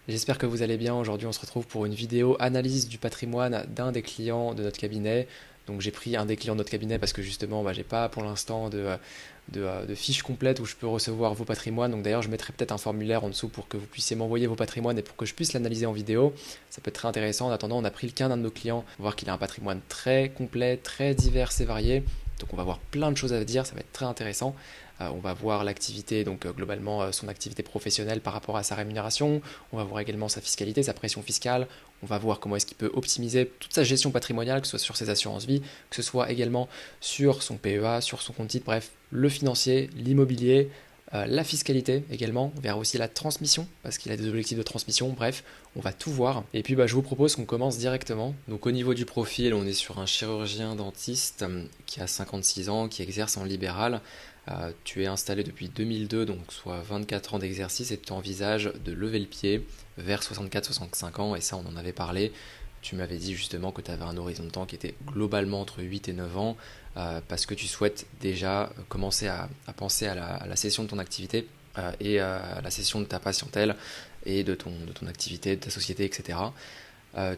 J'espère que vous allez bien. Aujourd'hui, on se retrouve pour une vidéo analyse du patrimoine d'un des clients de notre cabinet. Donc, j'ai pris un des clients de notre cabinet parce que justement, j'ai pas pour l'instant de fiche complète où je peux recevoir vos patrimoines. Donc, d'ailleurs, je mettrai peut-être un formulaire en dessous pour que vous puissiez m'envoyer vos patrimoines et pour que je puisse l'analyser en vidéo. Ça peut être très intéressant. En attendant, on a pris le cas d'un de nos clients, voir qu'il a un patrimoine très complet, très divers et varié. Donc, on va voir plein de choses à dire. Ça va être très intéressant. On va voir l'activité, donc globalement son activité professionnelle par rapport à sa rémunération. On va voir également sa fiscalité, sa pression fiscale. On va voir comment est-ce qu'il peut optimiser toute sa gestion patrimoniale, que ce soit sur ses assurances vie, que ce soit également sur son PEA, sur son compte titre, bref, le financier, l'immobilier, la fiscalité également. On verra aussi la transmission, parce qu'il a des objectifs de transmission. Bref, on va tout voir. Et puis je vous propose qu'on commence directement. Donc au niveau du profil, on est sur un chirurgien dentiste qui a 56 ans, qui exerce en libéral. Tu es installé depuis 2002, donc soit 24 ans d'exercice, et tu envisages de lever le pied vers 64-65 ans, et ça on en avait parlé. Tu m'avais dit justement que tu avais un horizon de temps qui était globalement entre 8 et 9 ans, parce que tu souhaites déjà commencer à penser à la cession de ton activité et à la cession de ta patientèle et de ton activité, de ta société, etc.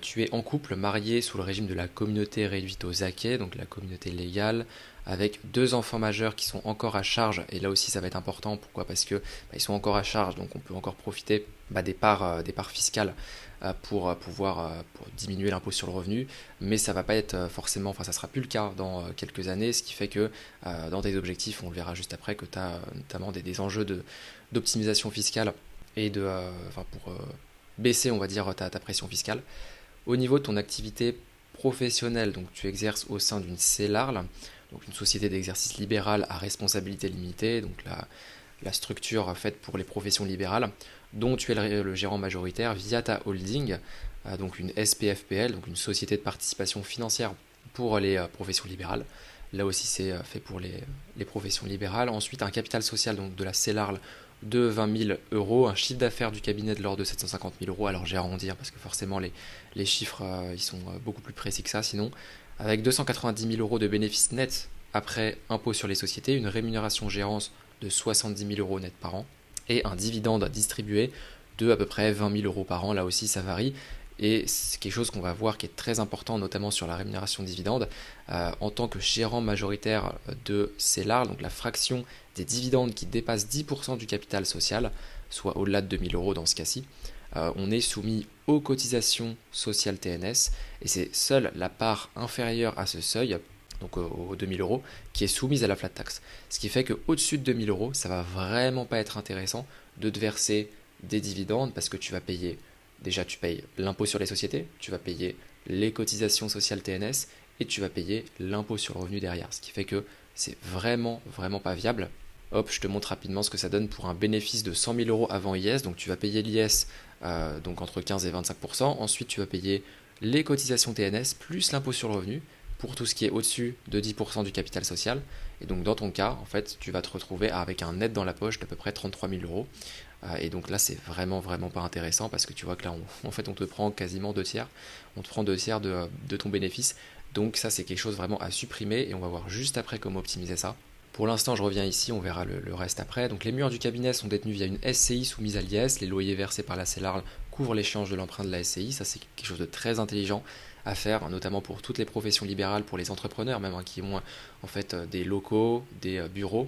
Tu es en couple, marié sous le régime de la communauté réduite aux acquets, donc la communauté légale, avec deux enfants majeurs qui sont encore à charge. Et là aussi, ça va être important. Pourquoi? Parce que ils sont encore à charge, donc on peut encore profiter des parts fiscales pour pouvoir pour diminuer l'impôt sur le revenu. Mais ça va pas être forcément, enfin, ça sera plus le cas dans quelques années, ce qui fait que dans tes objectifs, on le verra juste après, que tu as notamment des enjeux d'optimisation fiscale et pour baisser, on va dire, ta pression fiscale. Au niveau de ton activité professionnelle, donc tu exerces au sein d'une CELARL, donc une société d'exercice libéral à responsabilité limitée, donc la structure faite pour les professions libérales, dont tu es le gérant majoritaire via ta holding, donc une SPFPL, donc une société de participation financière pour les professions libérales. Là aussi, c'est fait pour les professions libérales. Ensuite, un capital social donc de la CELARL de 20 000 euros, un chiffre d'affaires du cabinet de l'ordre de 750 000 euros. Alors, j'ai arrondir parce que forcément, les chiffres ils sont beaucoup plus précis que ça. Sinon, avec 290 000 euros de bénéfices nets après impôt sur les sociétés, une rémunération gérance de 70 000 euros net par an et un dividende distribué de à peu près 20 000 euros par an. Là aussi, ça varie. Et c'est quelque chose qu'on va voir qui est très important, notamment sur la rémunération dividende. En tant que gérant majoritaire de CELAR, donc la fraction des dividendes qui dépasse 10% du capital social, soit au-delà de 2000 euros dans ce cas-ci, on est soumis aux cotisations sociales TNS, et c'est seule la part inférieure à ce seuil, donc aux 2000 euros, qui est soumise à la flat tax. Ce qui fait qu'au-dessus de 2000 euros, ça va vraiment pas être intéressant de te verser des dividendes parce que tu vas payer. Déjà, tu payes l'impôt sur les sociétés, tu vas payer les cotisations sociales TNS et tu vas payer l'impôt sur le revenu derrière. Ce qui fait que c'est vraiment pas viable. Hop, je te montre rapidement ce que ça donne pour un bénéfice de 100 000 euros avant IS. Donc tu vas payer l'IS donc entre 15 et 25%. Ensuite, tu vas payer les cotisations TNS plus l'impôt sur le revenu pour tout ce qui est au-dessus de 10% du capital social. Et donc dans ton cas, en fait, tu vas te retrouver avec un net dans la poche d'à peu près 33 000 euros. Et donc là, c'est vraiment pas intéressant parce que tu vois que là, en fait, on te prend quasiment deux tiers. On te prend deux tiers de ton bénéfice. Donc ça, c'est quelque chose vraiment à supprimer et on va voir juste après comment optimiser ça. Pour l'instant, je reviens ici, on verra le reste après. Donc les murs du cabinet sont détenus via une SCI soumise à l'IS. Les loyers versés par la CELARL couvrent l'échéance de l'emprunt de la SCI. Ça, c'est quelque chose de très intelligent à faire, notamment pour toutes les professions libérales, pour les entrepreneurs même, qui ont en fait des locaux, des bureaux.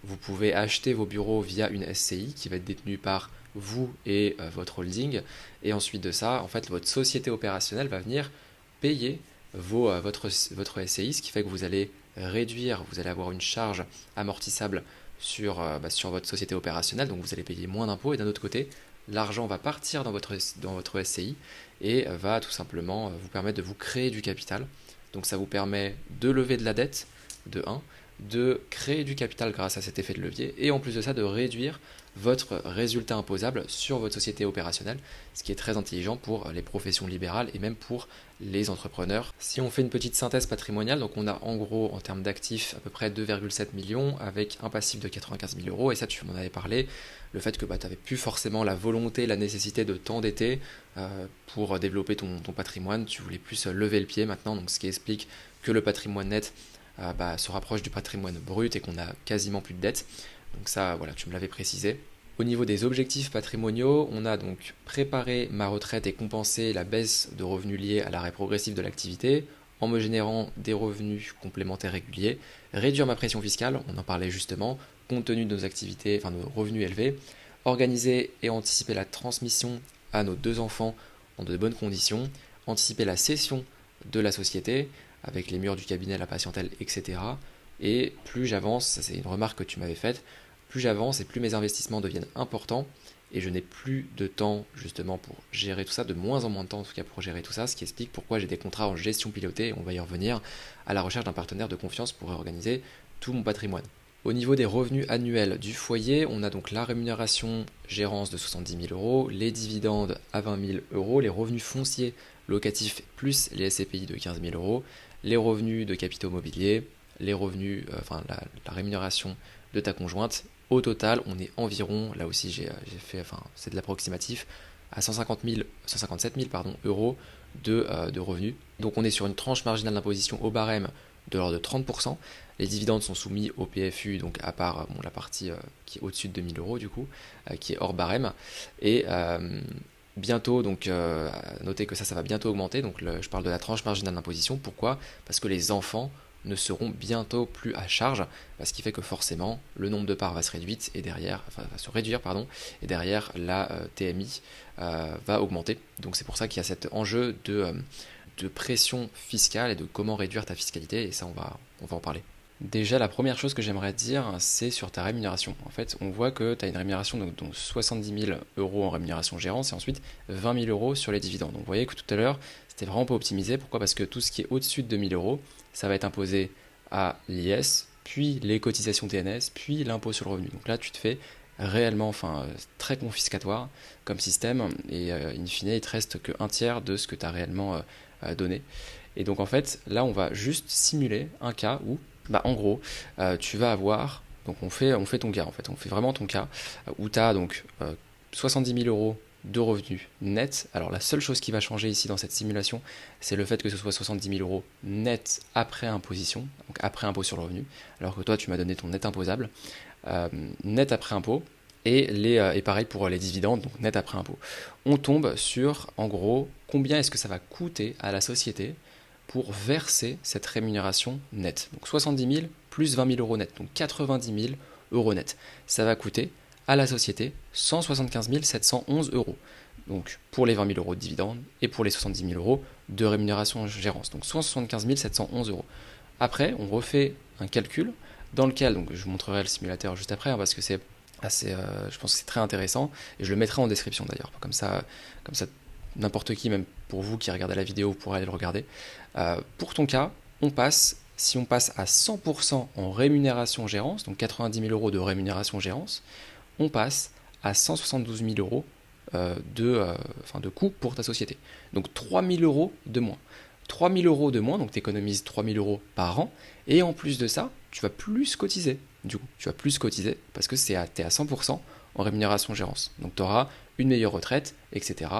Vous pouvez acheter vos bureaux via une SCI qui va être détenue par vous et votre holding. Et ensuite de ça, en fait, votre société opérationnelle va venir payer votre SCI, ce qui fait que vous allez réduire, vous allez avoir une charge amortissable sur votre société opérationnelle, donc vous allez payer moins d'impôts, et d'un autre côté, l'argent va partir dans votre SCI et va tout simplement vous permettre de vous créer du capital. Donc ça vous permet de lever de la dette, de 1, de créer du capital grâce à cet effet de levier, et en plus de ça, de réduire votre résultat imposable sur votre société opérationnelle, ce qui est très intelligent pour les professions libérales et même pour les entrepreneurs. Si on fait une petite synthèse patrimoniale, donc on a en gros en termes d'actifs à peu près 2,7 millions avec un passif de 95 000 euros, et ça tu m'en avais parlé, le fait que tu n'avais plus forcément la volonté, la nécessité de t'endetter pour développer ton patrimoine, tu voulais plus lever le pied maintenant, donc ce qui explique que le patrimoine net se rapproche du patrimoine brut et qu'on a quasiment plus de dettes. Donc ça, voilà, tu me l'avais précisé. Au niveau des objectifs patrimoniaux, on a donc préparé ma retraite et compensé la baisse de revenus liés à l'arrêt progressif de l'activité en me générant des revenus complémentaires réguliers, réduire ma pression fiscale, on en parlait justement, compte tenu de nos activités, enfin de nos revenus élevés, organiser et anticiper la transmission à nos 2 enfants dans de bonnes conditions, anticiper la cession de la société avec les murs du cabinet, la patientèle, etc. Et plus j'avance, ça c'est une remarque que tu m'avais faite, plus j'avance et plus mes investissements deviennent importants et je n'ai plus de temps justement pour gérer tout ça, de moins en moins de temps en tout cas pour gérer tout ça, ce qui explique pourquoi j'ai des contrats en gestion pilotée, on va y revenir, à la recherche d'un partenaire de confiance pour organiser tout mon patrimoine. Au niveau des revenus annuels du foyer, on a donc la rémunération gérance de 70 000 euros, les dividendes à 20 000 euros, les revenus fonciers locatifs plus les SCPI de 15 000 euros, les revenus de capitaux mobiliers, les revenus, la rémunération de ta conjointe. Au total, on est environ, là aussi j'ai fait, c'est de l'approximatif, à 157 000 euros de revenus. Donc on est sur une tranche marginale d'imposition au barème de l'ordre de 30%. Les dividendes sont soumis au PFU, donc à part la partie qui est au-dessus de 2 000 euros du coup, qui est hors barème. Et bientôt, donc notez que ça va bientôt augmenter, donc je parle de la tranche marginale d'imposition. Pourquoi ? Parce que les enfants ne seront bientôt plus à charge, ce qui fait que forcément le nombre de parts va se réduire et derrière, et derrière la TMI va augmenter. Donc c'est pour ça qu'il y a cet enjeu de pression fiscale et de comment réduire ta fiscalité, et ça on va en parler. Déjà, la première chose que j'aimerais te dire, c'est sur ta rémunération. En fait, on voit que tu as une rémunération donc 70 000 euros en rémunération gérance et ensuite 20 000 euros sur les dividendes. Donc vous voyez que tout à l'heure, c'était vraiment pas optimisé. Pourquoi ? Parce que tout ce qui est au-dessus de 2 000 euros, ça va être imposé à l'IS, puis les cotisations TNS, puis l'impôt sur le revenu. Donc là, tu te fais réellement, très confiscatoire comme système, et in fine, il te reste qu'un tiers de ce que tu as réellement donné. Et donc en fait, là, on va juste simuler un cas où, en gros, tu vas avoir, donc on fait ton cas en fait, on fait vraiment ton cas, où tu as donc 70 000 euros de revenus nets. Alors la seule chose qui va changer ici dans cette simulation, c'est le fait que ce soit 70 000 euros net après imposition, donc après impôt sur le revenu, alors que toi tu m'as donné ton net imposable, net après impôt, et pareil pour les dividendes, donc net après impôt. On tombe sur, en gros, combien est-ce que ça va coûter à la société pour verser cette rémunération nette. Donc 70 000 plus 20 000 euros net, donc 90 000 euros net. Ça va coûter à la société 175 711 euros. Donc pour les 20 000 euros de dividendes et pour les 70 000 euros de rémunération gérance. Donc 175 711 euros. Après, on refait un calcul dans lequel, donc je vous montrerai le simulateur juste après, parce que c'est assez, je pense que c'est très intéressant, et je le mettrai en description d'ailleurs, comme ça n'importe qui, même pour vous qui regardez la vidéo, vous pourrez aller le regarder. Pour ton cas, si on passe à 100% en rémunération gérance, donc 90 000 euros de rémunération gérance, on passe à 172 000 euros de coût pour ta société. Donc 3 000 euros de moins. 3 000 euros de moins, donc tu économises 3 000 euros par an, et en plus de ça, tu vas plus cotiser. Du coup, tu vas plus cotiser parce que tu es à 100% en rémunération gérance. Donc tu auras une meilleure retraite, etc.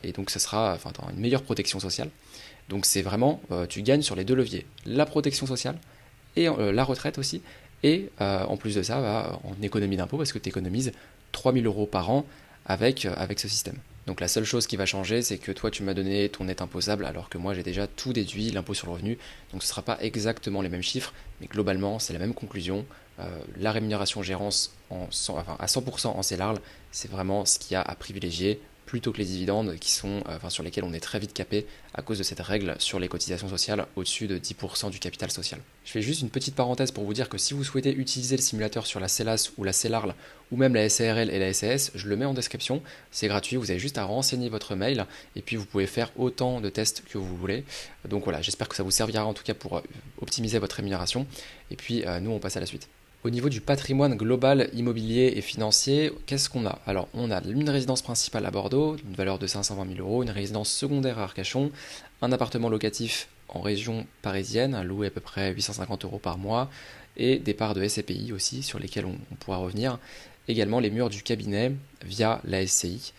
Et donc tu auras une meilleure protection sociale. Donc c'est vraiment, tu gagnes sur les deux leviers, la protection sociale et la retraite aussi, et en plus de ça, en économie d'impôt, parce que tu économises 3 000 euros par an avec ce système. Donc la seule chose qui va changer, c'est que toi tu m'as donné ton net imposable, alors que moi j'ai déjà tout déduit, l'impôt sur le revenu, donc ce ne sera pas exactement les mêmes chiffres, mais globalement c'est la même conclusion. La rémunération gérance à 100% en CELARL, c'est vraiment ce qu'il y a à privilégier, plutôt que les dividendes qui sont, sur lesquels on est très vite capé à cause de cette règle sur les cotisations sociales au-dessus de 10% du capital social. Je fais juste une petite parenthèse pour vous dire que si vous souhaitez utiliser le simulateur sur la CELAS ou la CELARL ou même la SARL et la SAS, je le mets en description, c'est gratuit, vous avez juste à renseigner votre mail et puis vous pouvez faire autant de tests que vous voulez. Donc voilà, j'espère que ça vous servira en tout cas pour optimiser votre rémunération, et puis nous on passe à la suite. Au niveau du patrimoine global immobilier et financier, qu'est-ce qu'on a ? Alors, on a une résidence principale à Bordeaux, d'une valeur de 520 000 euros, une résidence secondaire à Arcachon, un appartement locatif en région parisienne, loué à peu près 850 euros par mois, et des parts de SCPI aussi, sur lesquelles on pourra revenir. Également les murs du cabinet via la SCI.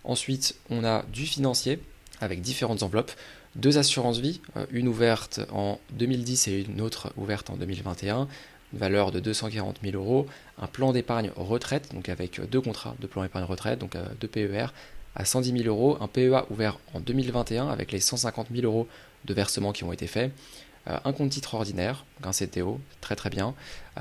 Ensuite, on a du financier, avec différentes enveloppes, 2 assurances vie, une ouverte en 2010 et une autre ouverte en 2021, une valeur de 240 000 euros, un plan d'épargne retraite, donc avec deux contrats de plan d'épargne retraite, donc deux PER, à 110 000 euros, un PEA ouvert en 2021 avec les 150 000 euros de versements qui ont été faits, un compte titre ordinaire, donc un CTO, très très bien,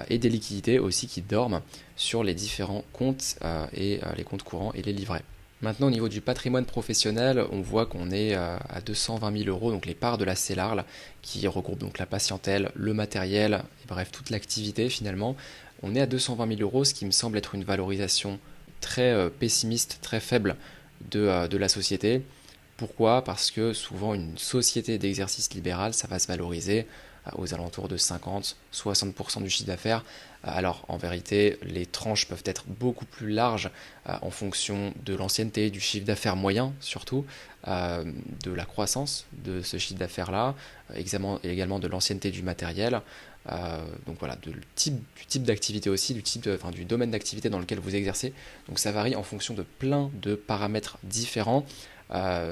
et des liquidités aussi qui dorment sur les différents comptes et les comptes courants et les livrets. Maintenant, au niveau du patrimoine professionnel, on voit qu'on est à 220 000 euros, donc les parts de la CELARL, qui regroupe donc la patientèle, le matériel, et bref, toute l'activité finalement. On est à 220 000 euros, ce qui me semble être une valorisation très pessimiste, très faible de la société. Pourquoi? Parce que souvent une société d'exercice libéral, ça va se valoriser aux alentours de 50-60% du chiffre d'affaires. Alors en vérité, les tranches peuvent être beaucoup plus larges en fonction de l'ancienneté, du chiffre d'affaires moyen surtout, de la croissance de ce chiffre d'affaires-là, également de l'ancienneté du matériel. Donc voilà, du type d'activité aussi, du domaine d'activité dans lequel vous exercez. Donc ça varie en fonction de plein de paramètres différents.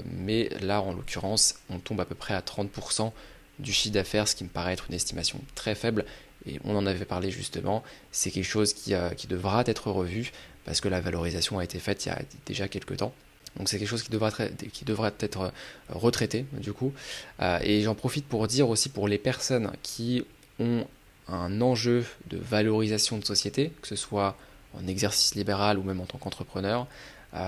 Mais là, en l'occurrence, on tombe à peu près à 30% du chiffre d'affaires, ce qui me paraît être une estimation très faible. Et on en avait parlé justement, c'est quelque chose qui devra être revu parce que la valorisation a été faite il y a déjà quelques temps. Donc c'est quelque chose qui devra être retraité du coup. Et j'en profite pour dire aussi pour les personnes qui ont un enjeu de valorisation de société, que ce soit en exercice libéral ou même en tant qu'entrepreneur,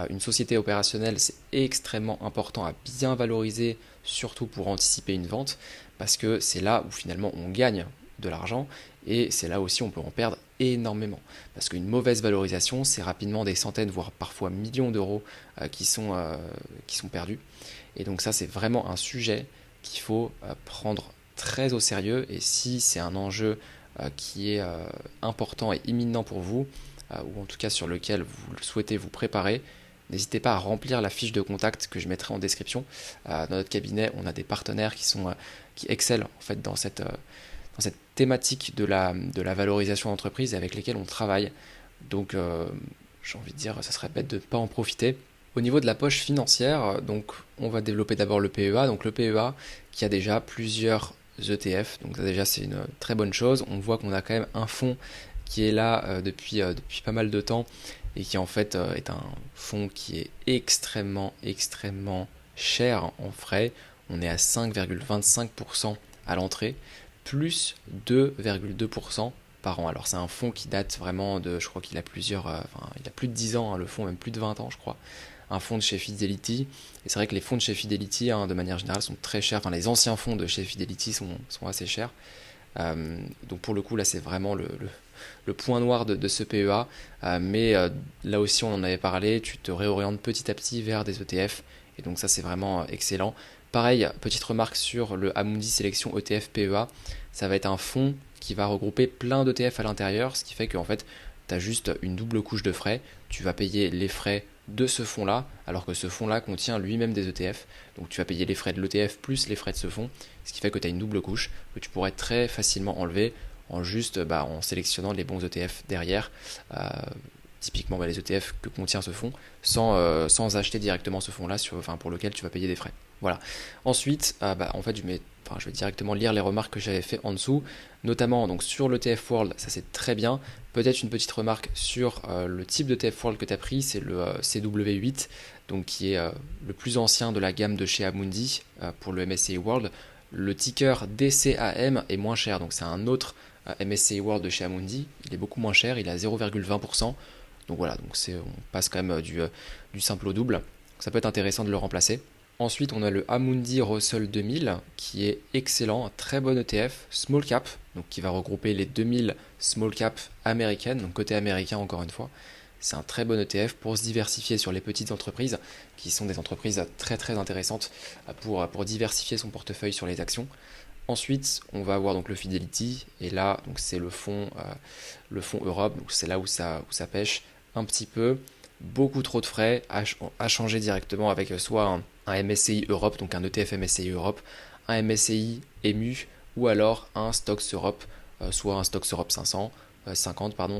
une société opérationnelle, c'est extrêmement important à bien valoriser, surtout pour anticiper une vente, parce que c'est là où finalement on gagne de l'argent et c'est là aussi on peut en perdre énormément. Parce qu'une mauvaise valorisation, c'est rapidement des centaines, voire parfois millions d'euros qui sont perdus. Et donc ça, c'est vraiment un sujet qu'il faut prendre très au sérieux. Et si c'est un enjeu qui est important et imminent pour vous, ou en tout cas sur lequel vous souhaitez vous préparer, n'hésitez pas à remplir la fiche de contact que je mettrai en description. Dans notre cabinet, on a des partenaires qui excellent en fait dans cette thématique de la valorisation d'entreprise avec lesquels on travaille. Donc j'ai envie de dire, ça serait bête de ne pas en profiter. Au niveau de la poche financière, donc on va développer d'abord le PEA. Donc le PEA qui a déjà plusieurs ETF, donc ça déjà c'est une très bonne chose. On voit qu'on a quand même un fonds qui est là depuis pas mal de temps et qui en fait est un fonds qui est extrêmement cher en frais. On est à 5,25% à l'entrée, plus 2,2% par an. Alors c'est un fonds qui date vraiment je crois qu'il a il a plus de 10 ans, hein, le fonds, même plus de 20 ans je crois. Un fonds de chez Fidelity. Et c'est vrai que les fonds de chez Fidelity, de manière générale, sont très chers. Enfin, les anciens fonds de chez Fidelity sont assez chers. Donc pour le coup, là, c'est vraiment le point noir de ce PEA. Mais là aussi, on en avait parlé. Tu te réorientes petit à petit vers des ETF. Et donc ça, c'est vraiment excellent. Pareil, petite remarque sur le Amundi Sélection ETF PEA. Ça va être un fonds qui va regrouper plein d'ETF à l'intérieur. Ce qui fait qu'en fait, tu as juste une double couche de frais. Tu vas payer les frais de ce fonds-là, alors que ce fonds-là contient lui-même des ETF. Donc tu vas payer les frais de l'ETF plus les frais de ce fonds, ce qui fait que tu as une double couche que tu pourrais très facilement enlever en juste en sélectionnant les bons ETF derrière. Typiquement les ETF que contient ce fonds, sans acheter directement ce fonds-là pour lequel tu vas payer des frais. Voilà. Ensuite, en fait, je vais directement lire les remarques que j'avais fait en dessous, notamment donc sur l'ETF World, ça c'est très bien. Peut-être une petite remarque sur le type d'ETF World que tu as pris, c'est le CW8, donc qui est le plus ancien de la gamme de chez Amundi pour le MSCI World. Le ticker DCAM est moins cher, donc c'est un autre MSCI World de chez Amundi, il est beaucoup moins cher, il est à 0,20%. Donc voilà, on passe quand même du simple au double. Ça peut être intéressant de le remplacer. Ensuite, on a le Amundi Russell 2000 qui est excellent, un très bon ETF, small cap, donc qui va regrouper les 2000 small cap américaines, donc côté américain encore une fois. C'est un très bon ETF pour se diversifier sur les petites entreprises, qui sont des entreprises très très intéressantes pour diversifier son portefeuille sur les actions. Ensuite, on va avoir donc le Fidelity, et là, donc c'est le fonds Europe, donc c'est là où ça pêche un petit peu. Beaucoup trop de frais à changer directement avec soit un MSCI Europe, donc un ETF MSCI Europe, un MSCI EMU, ou alors un Stoxx Europe, soit un Stoxx Europe 50,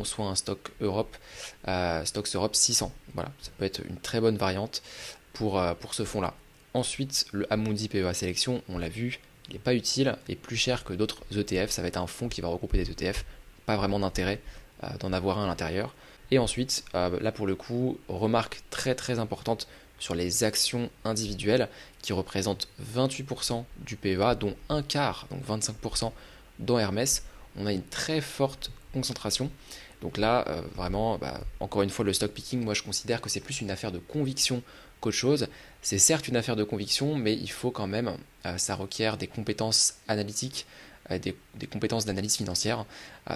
soit un Stoxx Europe 600. Voilà, ça peut être une très bonne variante pour ce fonds-là. Ensuite, le Amundi PEA Sélection, on l'a vu, il n'est pas utile et plus cher que d'autres ETF. Ça va être un fonds qui va regrouper des ETF pas vraiment d'intérêt d'en avoir un à l'intérieur. Et ensuite, là pour le coup, remarque très très importante sur les actions individuelles qui représentent 28% du PEA, dont un quart, donc 25% dans Hermès. On a une très forte concentration. Donc là, vraiment, encore une fois, le stock picking, moi je considère que c'est plus une affaire de conviction qu'autre chose. C'est certes une affaire de conviction, mais il faut quand même, ça requiert des compétences analytiques, des compétences d'analyse financière,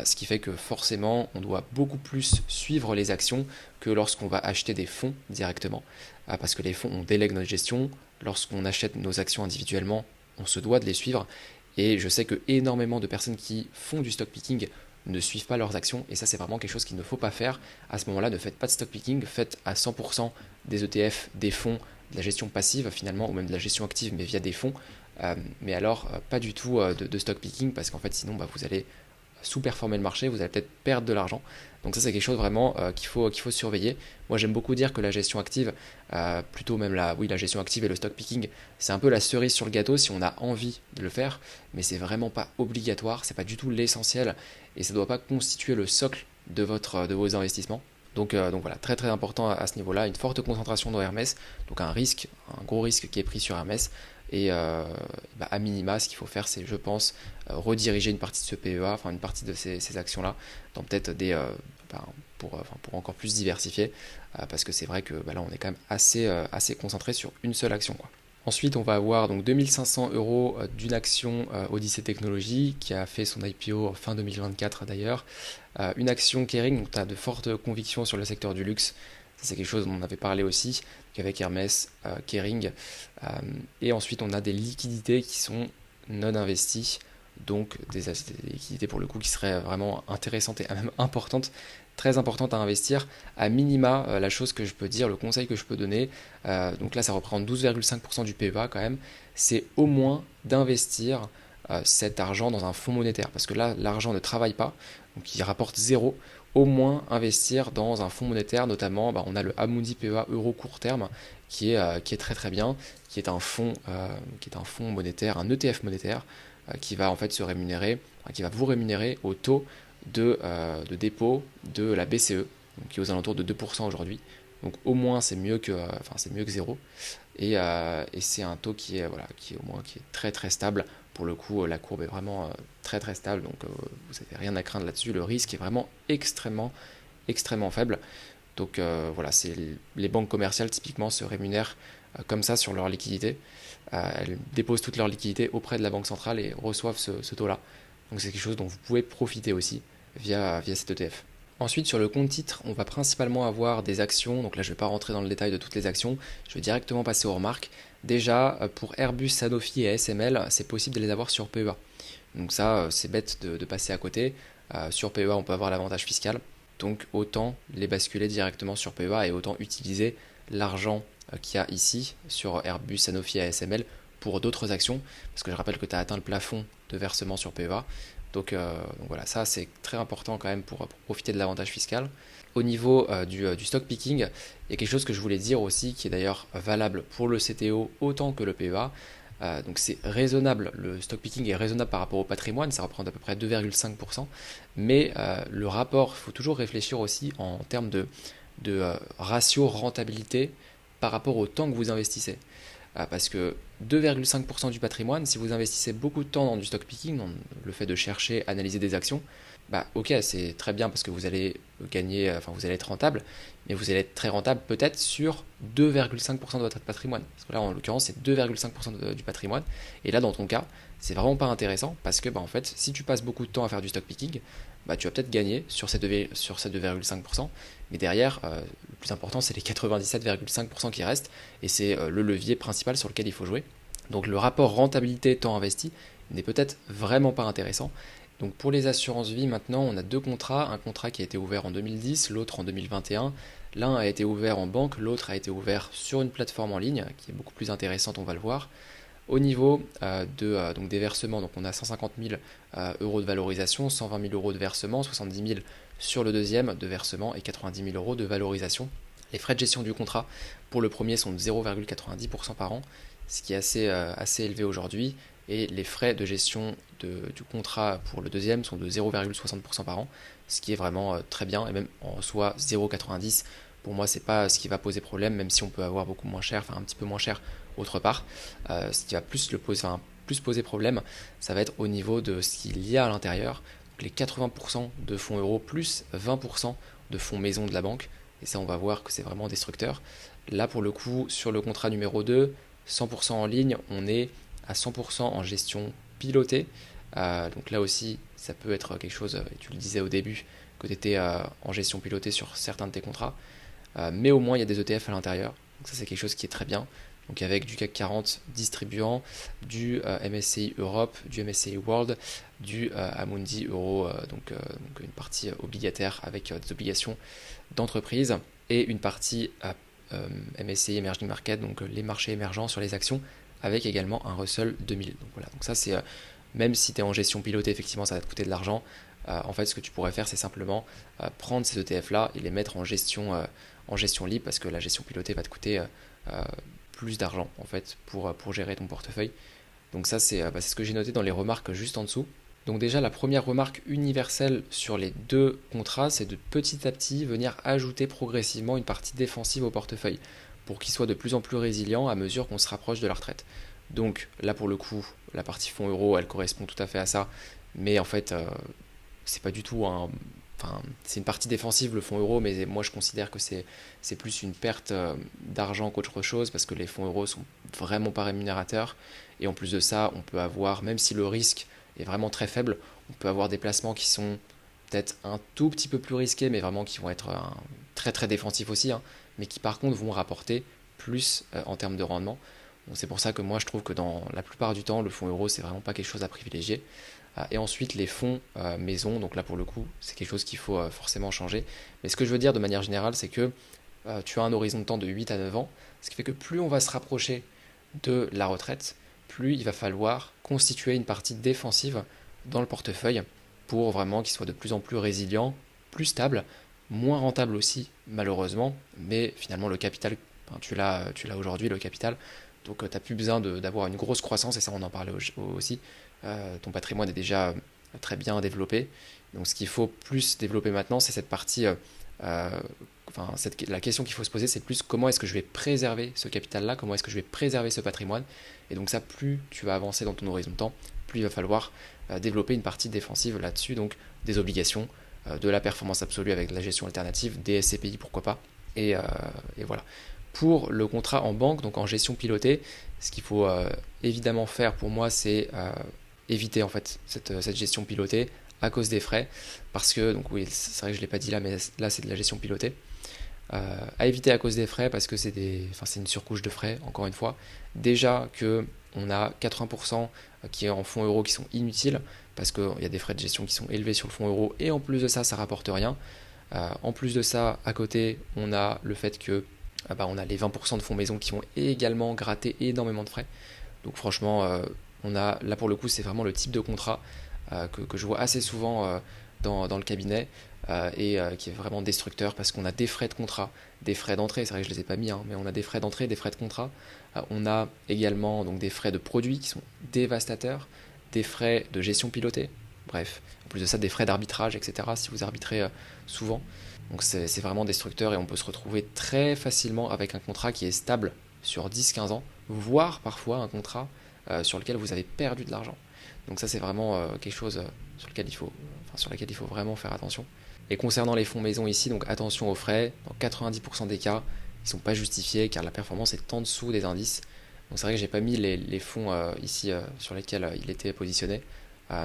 ce qui fait que forcément, on doit beaucoup plus suivre les actions que lorsqu'on va acheter des fonds directement. Parce que les fonds, on délègue notre gestion. Lorsqu'on achète nos actions individuellement, on se doit de les suivre. Et je sais que énormément de personnes qui font du stock picking ne suivent pas leurs actions, et ça c'est vraiment quelque chose qu'il ne faut pas faire. À ce moment-là, ne faites pas de stock picking, faites à 100% des ETF, des fonds, de la gestion passive finalement, ou même de la gestion active mais via des fonds. Mais alors pas du tout de stock picking, parce qu'en fait sinon vous allez sous-performer le marché, vous allez peut-être perdre de l'argent. Donc ça c'est quelque chose vraiment qu'il faut surveiller. Moi j'aime beaucoup dire que la gestion active, plutôt même la gestion active et le stock picking, c'est un peu la cerise sur le gâteau si on a envie de le faire, mais c'est vraiment pas obligatoire, c'est pas du tout l'essentiel, et ça ne doit pas constituer le socle de vos investissements. Donc voilà, très très important à ce niveau-là, une forte concentration dans Hermès, donc un gros risque qui est pris sur Hermès. Et à minima, ce qu'il faut faire, c'est, je pense, rediriger une partie de ce PEA, enfin une partie de ces actions-là, dans peut-être pour encore plus diversifier, parce que c'est vrai que là, on est quand même assez concentré sur une seule action, quoi. Ensuite, on va avoir donc 2500 euros d'une action Odyssey Technologies qui a fait son IPO fin 2024 d'ailleurs. Une action Kering, donc tu as de fortes convictions sur le secteur du luxe. Ça, c'est quelque chose dont on avait parlé aussi, avec Hermès, Kering. Et ensuite, on a des liquidités qui sont non investies, donc des liquidités pour le coup qui seraient vraiment intéressantes et même importantes, très importantes à investir. À minima, la chose que je peux dire, le conseil que je peux donner, donc là ça représente 12,5% du PEA quand même, c'est au moins d'investir cet argent dans un fonds monétaire, parce que là l'argent ne travaille pas, donc il rapporte zéro. Au moins investir dans un fonds monétaire, notamment on a le Amundi PEA euro court terme qui est très très bien, qui est un fonds monétaire, un ETF monétaire qui va en fait qui va vous rémunérer au taux de dépôt de la BCE, donc qui est aux alentours de 2% aujourd'hui. Donc au moins c'est mieux que zéro, et c'est un taux qui est très très stable. Pour le coup, la courbe est vraiment très très stable, donc vous n'avez rien à craindre là-dessus. Le risque est vraiment extrêmement extrêmement faible. Donc voilà, les banques commerciales typiquement se rémunèrent comme ça sur leur liquidité. Elles déposent toutes leurs liquidités auprès de la banque centrale et reçoivent ce taux-là. Donc c'est quelque chose dont vous pouvez profiter aussi via cet ETF. Ensuite, sur le compte titre, on va principalement avoir des actions. Donc là, je ne vais pas rentrer dans le détail de toutes les actions. Je vais directement passer aux remarques. Déjà, pour Airbus, Sanofi et ASML, c'est possible de les avoir sur PEA. Donc ça, c'est bête de passer à côté. Sur PEA, on peut avoir l'avantage fiscal. Donc autant les basculer directement sur PEA et autant utiliser l'argent qu'il y a ici sur Airbus, Sanofi et ASML pour d'autres actions. Parce que je rappelle que tu as atteint le plafond de versement sur PEA. Donc voilà, ça c'est très important quand même pour profiter de l'avantage fiscal. Au niveau du stock picking, il y a quelque chose que je voulais dire aussi, qui est d'ailleurs valable pour le CTO autant que le PEA. Donc c'est raisonnable, le stock picking est raisonnable par rapport au patrimoine, ça représente à peu près 2,5%, mais le rapport, il faut toujours réfléchir aussi en termes de ratio rentabilité par rapport au temps que vous investissez. Parce que 2,5% du patrimoine, si vous investissez beaucoup de temps dans du stock picking, dans le fait de chercher, analyser des actions, ok, c'est très bien parce que vous allez gagner, vous allez être rentable, mais vous allez être très rentable peut-être sur 2,5% de votre patrimoine. Parce que là, en l'occurrence, c'est 2,5% du patrimoine. Et là, dans ton cas, c'est vraiment pas intéressant parce que, en fait, si tu passes beaucoup de temps à faire du stock picking, tu vas peut-être gagner sur ces 2,5%, mais derrière, le plus important, c'est les 97,5% qui restent, et c'est le levier principal sur lequel il faut jouer. Donc le rapport rentabilité temps investi n'est peut-être vraiment pas intéressant. Donc pour les assurances vie, maintenant, on a deux contrats, un contrat qui a été ouvert en 2010, l'autre en 2021. L'un a été ouvert en banque, l'autre a été ouvert sur une plateforme en ligne, qui est beaucoup plus intéressante, on va le voir. Au niveau donc des versements, donc on a 150 000 euros de valorisation, 120 000 euros de versement, 70 000 sur le deuxième de versement et 90 000 euros de valorisation. Les frais de gestion du contrat pour le premier sont de 0,90% par an, ce qui est assez élevé aujourd'hui. et les frais de gestion du contrat pour le deuxième sont de 0,60% par an, ce qui est vraiment très bien, et même en soi 0,90, pour moi c'est pas ce qui va poser problème, même si on peut avoir beaucoup moins cher, enfin un petit peu moins cher autre part. Ce qui va plus poser problème, ça va être au niveau de ce qu'il y a à l'intérieur, donc les 80% de fonds euros plus 20% de fonds maison de la banque, et ça on va voir que c'est vraiment destructeur. Là pour le coup, sur le contrat numéro 2, 100% en ligne, on est à 100% en gestion pilotée. Donc là aussi, ça peut être quelque chose, et tu le disais au début, que tu étais en gestion pilotée sur certains de tes contrats. Mais au moins, il y a des ETF à l'intérieur. Donc ça, c'est quelque chose qui est très bien. Donc avec du CAC 40 distribuant, du MSCI Europe, du MSCI World, du Amundi Euro, donc une partie obligataire avec des obligations d'entreprise, et une partie MSCI Emerging Market, donc les marchés émergents sur les actions, avec également un Russell 2000. Donc voilà, donc ça c'est, même si tu es en gestion pilotée, effectivement ça va te coûter de l'argent. En fait, ce que tu pourrais faire, c'est simplement prendre ces ETF-là et les mettre en gestion libre, parce que la gestion pilotée va te coûter plus d'argent en fait pour gérer ton portefeuille. Donc ça, c'est ce que j'ai noté dans les remarques juste en dessous. Donc déjà, la première remarque universelle sur les deux contrats, c'est de petit à petit venir ajouter progressivement une partie défensive au portefeuille pour qu'il soit de plus en plus résilient à mesure qu'on se rapproche de la retraite. Donc là, pour le coup, la partie fonds euro, elle correspond tout à fait à ça, mais en fait, c'est pas du tout un... Enfin, c'est une partie défensive le fonds euro, mais moi je considère que c'est plus une perte d'argent qu'autre chose, parce que les fonds euros sont vraiment pas rémunérateurs, et en plus de ça, on peut avoir, même si le risque est vraiment très faible, on peut avoir des placements qui sont peut-être un tout petit peu plus risqués, mais vraiment qui vont être très très défensifs aussi, hein, mais qui par contre vont rapporter plus en termes de rendement. Donc c'est pour ça que moi je trouve que dans la plupart du temps, le fonds euro, c'est vraiment pas quelque chose à privilégier. Et ensuite les fonds maison, donc là pour le coup c'est quelque chose qu'il faut forcément changer. Mais ce que je veux dire de manière générale, c'est que tu as un horizon de temps de 8 à 9 ans, ce qui fait que plus on va se rapprocher de la retraite, plus il va falloir constituer une partie défensive dans le portefeuille pour vraiment qu'il soit de plus en plus résilient, plus stable, moins rentable aussi malheureusement, mais finalement le capital, enfin, tu l'as aujourd'hui le capital, donc tu n'as plus besoin d'avoir une grosse croissance, et ça on en parlait aussi. Ton patrimoine est déjà très bien développé. Donc ce qu'il faut plus développer maintenant, c'est cette partie, la question qu'il faut se poser, c'est plus comment est-ce que je vais préserver ce capital-là, comment est-ce que je vais préserver ce patrimoine. Et donc ça, plus tu vas avancer dans ton horizon de temps, plus il va falloir développer une partie défensive là-dessus, donc des obligations, de la performance absolue avec de la gestion alternative, des SCPI pourquoi pas, et voilà. Pour le contrat en banque, donc en gestion pilotée, ce qu'il faut évidemment faire pour moi, c'est éviter en fait cette gestion pilotée à cause des frais, parce que, donc oui, c'est vrai que je ne l'ai pas dit là, mais là c'est de la gestion pilotée. À éviter à cause des frais, parce que c'est une surcouche de frais, encore une fois. Déjà que on a 80% qui est en fonds euros qui sont inutiles, parce qu'il y a des frais de gestion qui sont élevés sur le fonds euro, et en plus de ça, ça rapporte rien. En plus de ça, à côté, on a le fait que on a les 20% de fonds maison qui vont également gratter énormément de frais. Donc franchement, là pour le coup, c'est vraiment le type de contrat que je vois assez souvent dans le cabinet, et qui est vraiment destructeur, parce qu'on a des frais de contrat, des frais d'entrée, c'est vrai que je ne les ai pas mis, hein, mais on a des frais d'entrée, des frais de contrat. On a également donc des frais de produits qui sont dévastateurs, des frais de gestion pilotée, bref, en plus de ça des frais d'arbitrage, etc. si vous arbitrez souvent. Donc c'est vraiment destructeur, et on peut se retrouver très facilement avec un contrat qui est stable sur 10-15 ans, voire parfois un contrat sur lequel vous avez perdu de l'argent. Donc ça c'est vraiment quelque chose sur lequel il faut vraiment faire attention. Et concernant les fonds maison ici, donc attention aux frais, dans 90% des cas, ils ne sont pas justifiés car la performance est en dessous des indices. Donc c'est vrai que j'ai pas mis les fonds ici sur lesquels il était positionné,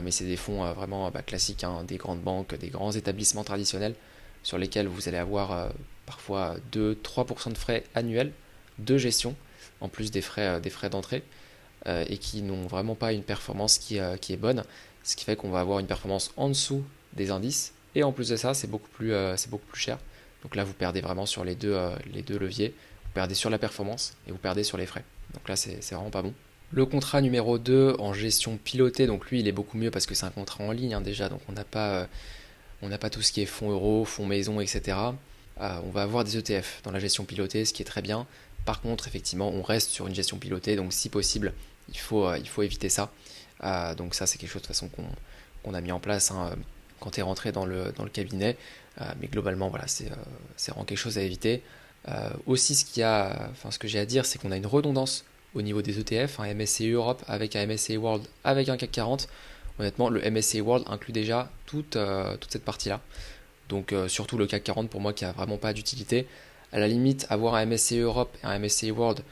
mais c'est des fonds vraiment classiques, hein, des grandes banques, des grands établissements traditionnels, sur lesquels vous allez avoir parfois 2-3% de frais annuels de gestion, en plus des frais d'entrée, et qui n'ont vraiment pas une performance qui est bonne, ce qui fait qu'on va avoir une performance en dessous des indices, et en plus de ça, c'est beaucoup plus cher. Donc là, vous perdez vraiment sur les deux leviers, vous perdez sur la performance et vous perdez sur les frais. Donc là, c'est vraiment pas bon. Le contrat numéro 2 en gestion pilotée, donc lui, il est beaucoup mieux parce que c'est un contrat en ligne, hein, déjà, donc on n'a pas tout ce qui est fonds euros, fonds maison, etc. on va avoir des ETF dans la gestion pilotée, ce qui est très bien. Par contre, effectivement, on reste sur une gestion pilotée, donc si possible, il faut éviter ça. Donc ça, c'est quelque chose de toute façon qu'on a mis en place hein, quand tu es rentré dans le cabinet. Mais globalement, voilà, c'est vraiment quelque chose à éviter. Aussi, ce que j'ai à dire, c'est qu'on a une redondance au niveau des ETF, un MSCI Europe avec un MSCI World avec un CAC 40. Honnêtement, le MSCI World inclut déjà toute cette partie-là. Donc surtout le CAC 40 pour moi qui a vraiment pas d'utilité. À la limite, avoir un MSCI Europe et un MSCI World,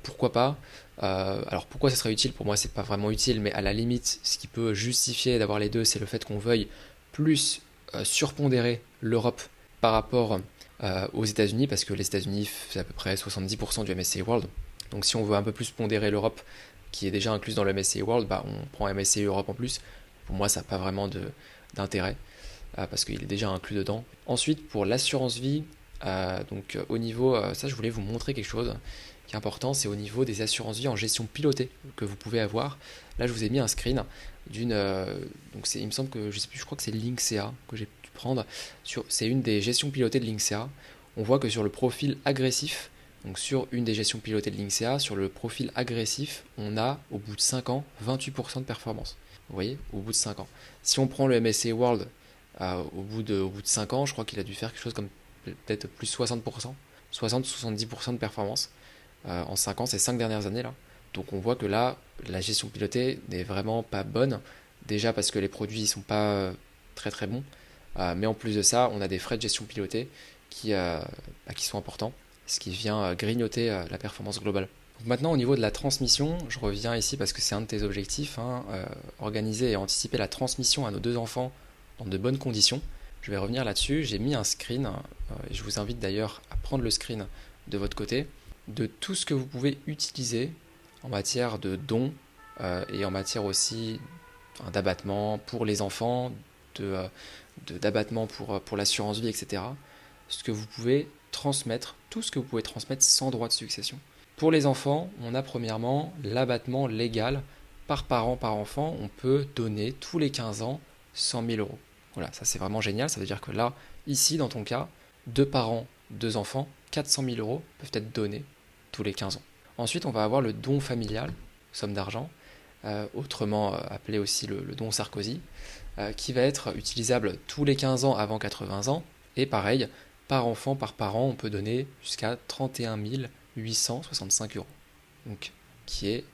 pourquoi pas. Alors pourquoi ça serait utile? Pour moi, c'est pas vraiment utile, mais à la limite, ce qui peut justifier d'avoir les deux, c'est le fait qu'on veuille plus surpondérer l'Europe par rapport aux États-Unis, parce que les États-Unis, c'est à peu près 70% du MSCI World. Donc si on veut un peu plus pondérer l'Europe, qui est déjà incluse dans le MSCI World, bah, on prend MSCI Europe en plus. Pour moi, ça n'a pas vraiment d'intérêt, parce qu'il est déjà inclus dedans. Ensuite, pour l'assurance vie, au niveau, ça je voulais vous montrer quelque chose qui est important, c'est au niveau des assurances vie en gestion pilotée que vous pouvez avoir. Là, je vous ai mis un screen d'une, il me semble que, je sais plus, je crois que c'est Linksea que j'ai pu prendre. C'est une des gestions pilotées de Linksea. On voit que sur le profil agressif, donc sur une des gestions pilotées de Linksea, sur le profil agressif, on a au bout de 5 ans 28% de performance. Vous voyez, au bout de 5 ans. Si on prend le MSCI World au bout de 5 ans, je crois qu'il a dû faire quelque chose comme peut-être plus 60%, 60-70% de performance en 5 ans, ces 5 dernières années là. Donc on voit que là, la gestion pilotée n'est vraiment pas bonne, déjà parce que les produits ne sont pas très très bons, mais en plus de ça, on a des frais de gestion pilotée qui sont importants, ce qui vient grignoter la performance globale. Donc maintenant, au niveau de la transmission, je reviens ici parce que c'est un de tes objectifs, hein, organiser et anticiper la transmission à nos 2 enfants dans de bonnes conditions. Je vais revenir là-dessus, j'ai mis un screen, et je vous invite d'ailleurs à prendre le screen de votre côté, de tout ce que vous pouvez utiliser en matière de dons et en matière aussi d'abattement pour les enfants, d'abattement pour l'assurance vie, etc. Ce que vous pouvez transmettre, tout ce que vous pouvez transmettre sans droit de succession. Pour les enfants, on a premièrement l'abattement légal par parent, par enfant. On peut donner tous les 15 ans 100 000 euros. Voilà, ça c'est vraiment génial. Ça veut dire que là, ici, dans ton cas, 2 parents, 2 enfants, 400 000 euros peuvent être donnés tous les 15 ans. Ensuite, on va avoir le don familial, somme d'argent, autrement appelé aussi le don Sarkozy, qui va être utilisable tous les 15 ans avant 80 ans. Et pareil, par enfant, par parent, on peut donner jusqu'à 31 865 euros. Donc, qu'il est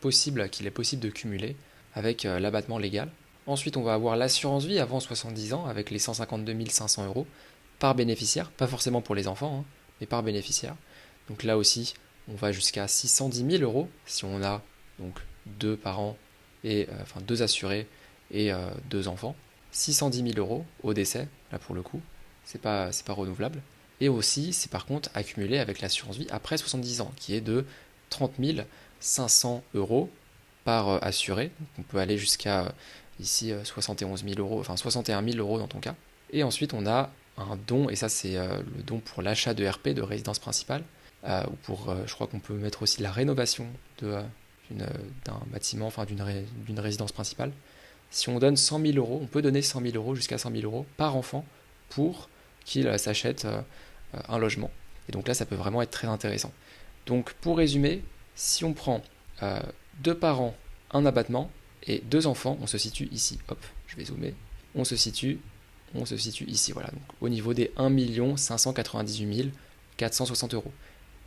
possible de cumuler avec l'abattement légal. Ensuite, on va avoir l'assurance vie avant 70 ans avec les 152 500 euros par bénéficiaire, pas forcément pour les enfants, hein, mais par bénéficiaire. Donc là aussi, on va jusqu'à 610 000 euros si on a donc 2 parents et 2 assurés et 2 enfants. 610 000 euros au décès, là pour le coup, c'est pas renouvelable. Et aussi, c'est par contre accumulé avec l'assurance vie après 70 ans, qui est de 30 500 euros par assuré. Donc on peut aller jusqu'à ici 71 000 euros, enfin 61 000 euros dans ton cas. Et ensuite, on a un don, et ça c'est le don pour l'achat de RP, de résidence principale, ou pour, je crois qu'on peut mettre aussi la rénovation d'un bâtiment, enfin d'une résidence principale. Si on donne 100 000 euros, on peut donner 100 000 euros, jusqu'à 100 000 euros par enfant pour qu'il s'achète un logement. Et donc là, ça peut vraiment être très intéressant. Donc pour résumer, si on prend 2 parents, un abattement, et 2 enfants, on se situe ici. Hop, je vais zoomer. On se situe ici, voilà. Donc, au niveau des 1 598 460 euros.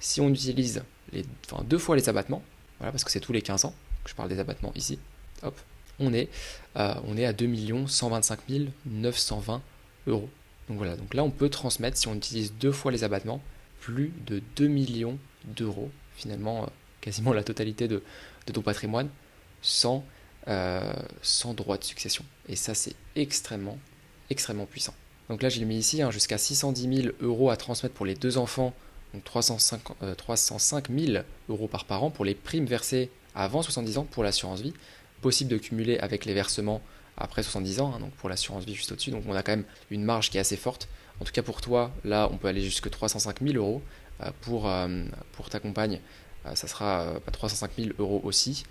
Si on utilise 2 fois les abattements, voilà, parce que c'est tous les 15 ans que je parle des abattements ici, hop, on est à 2 125 920 euros. Donc voilà, donc là on peut transmettre, si on utilise 2 fois les abattements, plus de 2 millions d'euros, finalement quasiment la totalité de ton patrimoine, sans droit de succession. Et ça c'est extrêmement puissant. Donc là je l'ai mis ici, hein, jusqu'à 610 000 euros à transmettre pour les 2 enfants, donc 305 000 euros par parent pour les primes versées avant 70 ans pour l'assurance vie, possible de cumuler avec les versements après 70 ans, hein, donc pour l'assurance vie juste au-dessus, donc on a quand même une marge qui est assez forte. En tout cas pour toi, là on peut aller jusqu'à 305 000 euros, pour ta compagne, ça sera 305 000 euros aussi,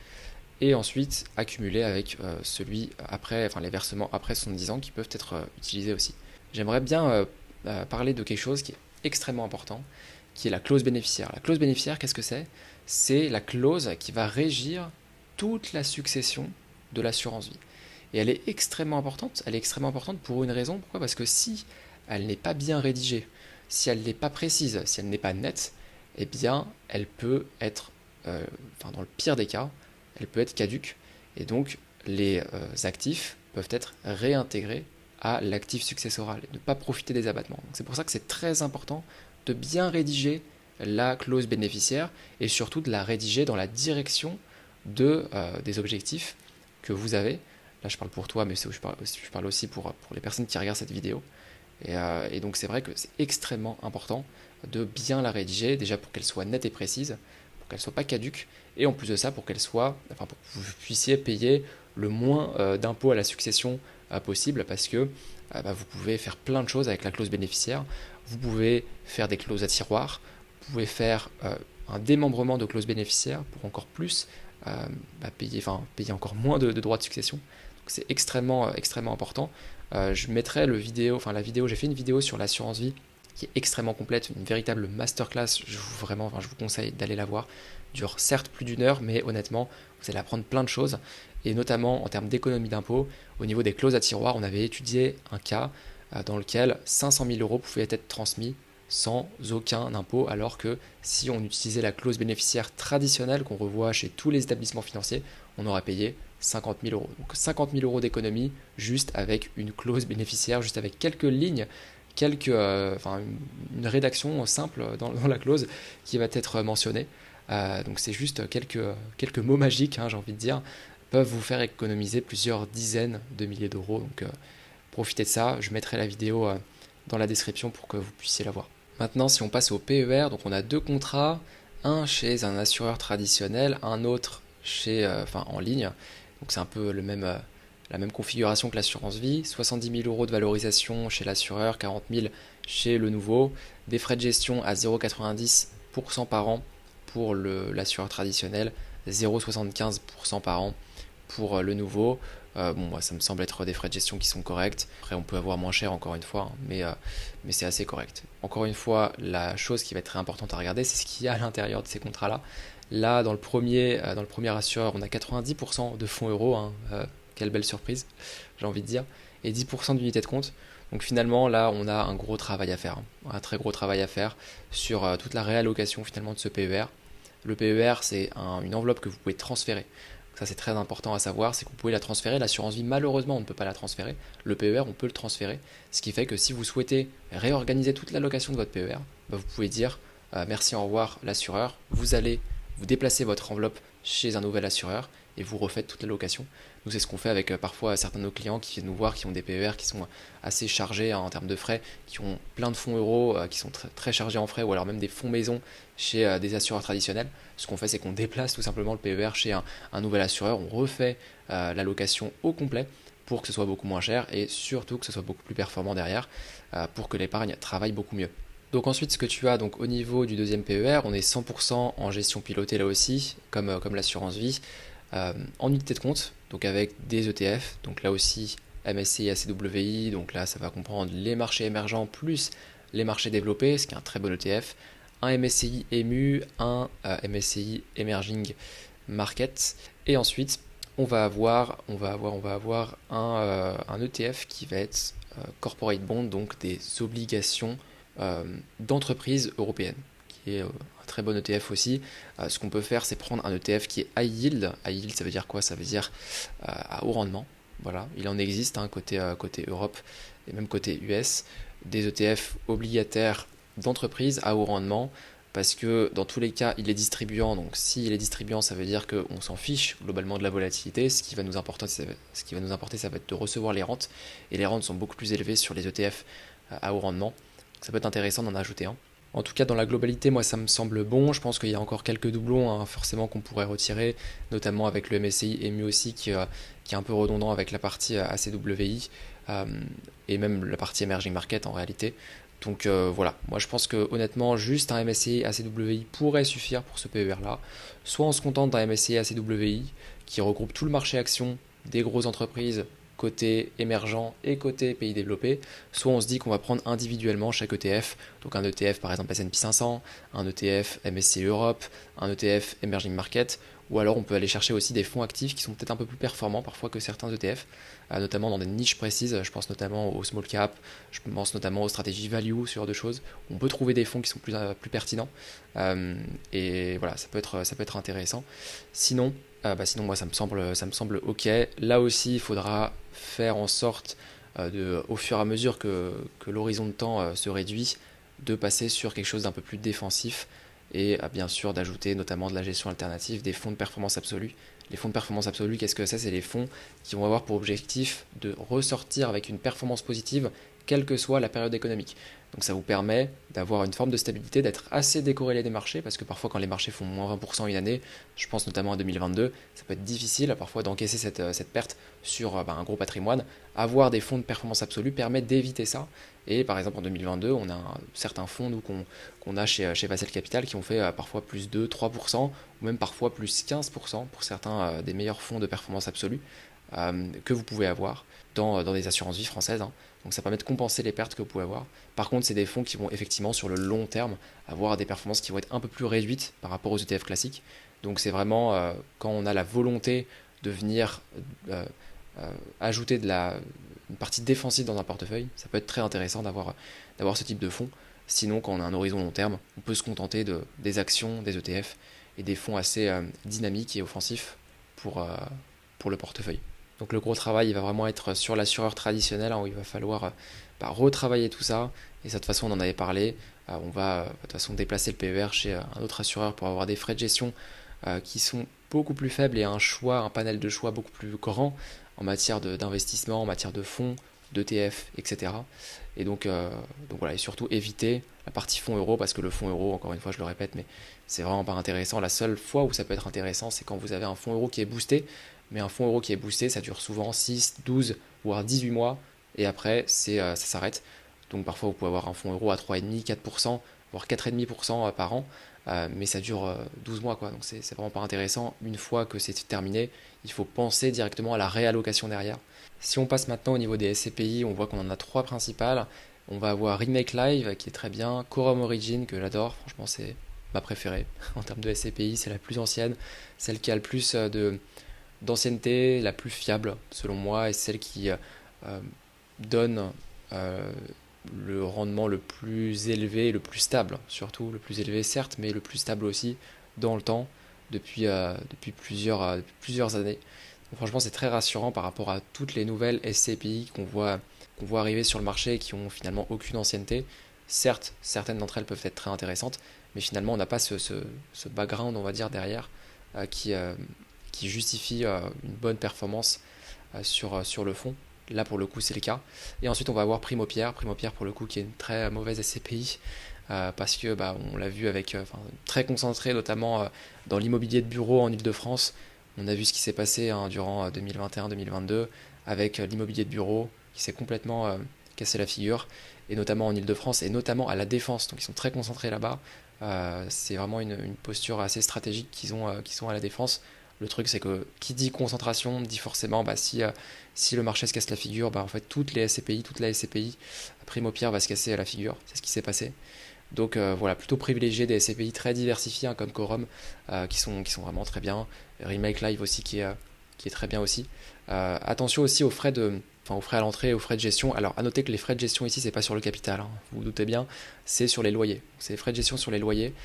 et ensuite accumuler avec celui après, enfin les versements après 70 ans qui peuvent être utilisés aussi. J'aimerais bien parler de quelque chose qui est extrêmement important, qui est la clause bénéficiaire. La clause bénéficiaire, qu'est-ce que c'est? C'est la clause qui va régir toute la succession de l'assurance vie. Et elle est extrêmement importante. Elle est extrêmement importante pour une raison. Pourquoi? Parce que si elle n'est pas bien rédigée, si elle n'est pas précise, si elle n'est pas nette, eh bien, elle peut être, dans le pire des cas, elle peut être caduque. Et donc, les actifs peuvent être réintégrés à l'actif successoral et ne pas profiter des abattements. C'est pour ça que c'est très important de bien rédiger la clause bénéficiaire et surtout de la rédiger dans la direction des objectifs que vous avez. Là, je parle pour toi, mais je parle aussi pour les personnes qui regardent cette vidéo. Et donc, c'est vrai que c'est extrêmement important de bien la rédiger, déjà pour qu'elle soit nette et précise, pour qu'elle ne soit pas caduque, et en plus de ça, pour qu'elle soit, pour que vous puissiez payer le moins d'impôts à la succession possible, parce que vous pouvez faire plein de choses avec la clause bénéficiaire. Vous pouvez faire des clauses à tiroir, vous pouvez faire un démembrement de clause bénéficiaire pour encore plus payer encore moins de droits de succession. Donc c'est extrêmement important. Je mettrai la vidéo, j'ai fait une vidéo sur l'assurance vie qui est extrêmement complète, une véritable masterclass. Je vous conseille d'aller la voir. Dure certes plus d'une heure, mais honnêtement, vous allez apprendre plein de choses. Et notamment en termes d'économie d'impôt, au niveau des clauses à tiroir, on avait étudié un cas dans lequel 500 000 euros pouvaient être transmis sans aucun impôt, alors que si on utilisait la clause bénéficiaire traditionnelle qu'on revoit chez tous les établissements financiers, on aurait payé 50 000 euros. Donc 50 000 euros d'économie juste avec une clause bénéficiaire, juste avec quelques lignes, une rédaction simple dans la clause qui va être mentionnée. Donc c'est juste quelques mots magiques, j'ai envie de dire, peuvent vous faire économiser plusieurs dizaines de milliers d'euros. Donc profitez de ça, je mettrai la vidéo dans la description pour que vous puissiez la voir. Maintenant, si on passe au PER, donc on a deux contrats, un chez un assureur traditionnel, un autre en ligne. Donc c'est un peu la même configuration que l'assurance vie. 70 000 euros de valorisation chez l'assureur, 40 000 chez le nouveau. Des frais de gestion à 0,90% par an pour l'assureur traditionnel, 0,75% par an pour le nouveau. Moi, ça me semble être des frais de gestion qui sont corrects. Après, on peut avoir moins cher encore une fois, mais c'est assez correct. Encore une fois, la chose qui va être très importante à regarder, c'est ce qu'il y a à l'intérieur de ces contrats-là. Là, dans le premier assureur, on a 90% de fonds euros. Quelle belle surprise, j'ai envie de dire. Et 10% d'unités de compte. Donc finalement, là, on a un gros travail à faire. Un très gros travail à faire sur toute la réallocation finalement de ce PER. Le PER, c'est une enveloppe que vous pouvez transférer. Ça, c'est très important à savoir, c'est que vous pouvez la transférer. L'assurance vie, malheureusement, on ne peut pas la transférer. Le PER, on peut le transférer. Ce qui fait que si vous souhaitez réorganiser toute l'allocation de votre PER, vous pouvez dire merci, au revoir l'assureur. Vous allez vous déplacer votre enveloppe chez un nouvel assureur et vous refaites toute l'allocation. Nous, c'est ce qu'on fait avec parfois certains de nos clients qui viennent nous voir, qui ont des PER qui sont assez chargés en termes de frais, qui ont plein de fonds euros, qui sont très chargés en frais, ou alors même des fonds maison chez des assureurs traditionnels. Ce qu'on fait, c'est qu'on déplace tout simplement le PER chez un nouvel assureur, on refait l'allocation au complet pour que ce soit beaucoup moins cher et surtout que ce soit beaucoup plus performant derrière pour que l'épargne travaille beaucoup mieux. Donc ensuite, ce que tu as donc au niveau du deuxième PER, on est 100% en gestion pilotée là aussi, comme l'assurance vie, en unité de compte, donc avec des ETF, donc là aussi MSCI ACWI, donc là ça va comprendre les marchés émergents plus les marchés développés, ce qui est un très bon ETF, un MSCI EMU, un MSCI Emerging Market, et ensuite on va avoir un ETF qui va être corporate bond, donc des obligations d'entreprises européennes, qui est un très bon ETF aussi. Ce qu'on peut faire, c'est prendre un ETF qui est high yield. High yield, ça veut dire quoi? Ça veut dire à haut rendement. Voilà, il en existe côté Europe et même côté US, des ETF obligataires d'entreprises à haut rendement, parce que dans tous les cas, il est distribuant. Donc s'il est distribuant, ça veut dire qu'on s'en fiche globalement de la volatilité. Ce qui va nous importer, ça va être de recevoir les rentes. Et les rentes sont beaucoup plus élevées sur les ETF à haut rendement. Ça peut être intéressant d'en ajouter un. En tout cas, dans la globalité, moi, ça me semble bon. Je pense qu'il y a encore quelques doublons, forcément, qu'on pourrait retirer, notamment avec le MSCI EMU aussi, qui est un peu redondant avec la partie ACWI et même la partie Emerging Market en réalité. Donc voilà, moi je pense que honnêtement, juste un MSCI ACWI pourrait suffire pour ce PER-là. Soit on se contente d'un MSCI ACWI qui regroupe tout le marché action des grosses entreprises côté émergent et côté pays développés, soit on se dit qu'on va prendre individuellement chaque ETF, donc un ETF par exemple S&P 500, un ETF MSCI Europe, un ETF Emerging Market, ou alors on peut aller chercher aussi des fonds actifs qui sont peut-être un peu plus performants parfois que certains ETF, notamment dans des niches précises, je pense notamment au small cap, je pense notamment aux stratégies value, ce genre de choses. On peut trouver des fonds qui sont plus pertinents, et voilà, ça peut être intéressant. Sinon, moi ça me semble ok. Là aussi, il faudra faire en sorte au fur et à mesure que l'horizon de temps se réduit, de passer sur quelque chose d'un peu plus défensif et bien sûr d'ajouter notamment de la gestion alternative, des fonds de performance absolue. Les fonds de performance absolue, qu'est-ce que c'est? C'est les fonds qui vont avoir pour objectif de ressortir avec une performance positive, quelle que soit la période économique. Donc ça vous permet d'avoir une forme de stabilité, d'être assez décorrélé des marchés, parce que parfois quand les marchés font moins 20% une année, je pense notamment à 2022, ça peut être difficile parfois d'encaisser cette perte sur un gros patrimoine. Avoir des fonds de performance absolue permet d'éviter ça. Et par exemple en 2022, on a certains fonds qu'on a chez Vassal Capital qui ont fait parfois plus de 3%, ou même parfois plus 15% pour certains des meilleurs fonds de performance absolue que vous pouvez avoir dans des assurances vie françaises, hein. Donc ça permet de compenser les pertes que vous pouvez avoir. Par contre, c'est des fonds qui vont effectivement sur le long terme avoir des performances qui vont être un peu plus réduites par rapport aux ETF classiques. Donc c'est vraiment quand on a la volonté de venir ajouter une partie défensive dans un portefeuille, ça peut être très intéressant d'avoir ce type de fonds. Sinon, quand on a un horizon long terme, on peut se contenter des actions, des ETF et des fonds assez dynamiques et offensifs pour le portefeuille. Donc le gros travail, il va vraiment être sur l'assureur traditionnel, hein, où il va falloir retravailler tout ça. Et ça, de toute façon, on en avait parlé. On va de toute façon déplacer le PER chez un autre assureur pour avoir des frais de gestion qui sont beaucoup plus faibles et un panel de choix beaucoup plus grand en matière d'investissement, en matière de fonds, d'ETF, etc. Et donc voilà, et surtout éviter la partie fonds euro, parce que le fonds euro, encore une fois, je le répète, mais c'est vraiment pas intéressant. La seule fois où ça peut être intéressant, c'est quand vous avez un fonds euro qui est boosté. Mais un fonds euro qui est boosté, ça dure souvent 6, 12, voire 18 mois, et après, ça s'arrête. Donc parfois, vous pouvez avoir un fonds euro à 3,5, 4%, voire 4,5% par an, mais ça dure 12 mois, quoi. Donc c'est vraiment pas intéressant. Une fois que c'est terminé, il faut penser directement à la réallocation derrière. Si on passe maintenant au niveau des SCPI, on voit qu'on en a trois principales. On va avoir Remake Live, qui est très bien, Quorum Origin, que j'adore, franchement c'est ma préférée en termes de SCPI, c'est la plus ancienne, celle qui a le plus d'ancienneté, la plus fiable selon moi, et celle qui donne le rendement le plus élevé, le plus stable, surtout le plus élevé certes, mais le plus stable aussi dans le temps depuis plusieurs années. Donc, franchement, c'est très rassurant par rapport à toutes les nouvelles SCPI qu'on voit arriver sur le marché et qui ont finalement aucune ancienneté. Certes, certaines d'entre elles peuvent être très intéressantes, mais finalement, on n'a pas ce background, on va dire, derrière qui justifie une bonne performance sur le fond. Là, pour le coup, c'est le cas. Et ensuite, on va avoir Primopierre. Primopierre, pour le coup, qui est une très mauvaise SCPI. Parce que on l'a vu très concentré notamment dans l'immobilier de bureau en Ile-de-France. On a vu ce qui s'est passé durant 2021-2022 avec l'immobilier de bureau qui s'est complètement cassé la figure, et notamment en Ile-de-France et notamment à la Défense. Donc ils sont très concentrés là-bas. C'est vraiment une posture assez stratégique qu'ils ont à la Défense. Le truc, c'est que qui dit concentration dit forcément si le marché se casse la figure, en fait toute la SCPI Primopierre va se casser la figure. C'est ce qui s'est passé. Donc voilà, plutôt privilégier des SCPI très diversifiés, hein, comme Quorum, qui sont vraiment très bien. Remake Live aussi qui est très bien aussi. Attention aussi aux frais à l'entrée et aux frais de gestion. Alors à noter que les frais de gestion ici, c'est pas sur le capital, hein, vous vous doutez bien, c'est sur les loyers. C'est les frais de gestion sur les loyers.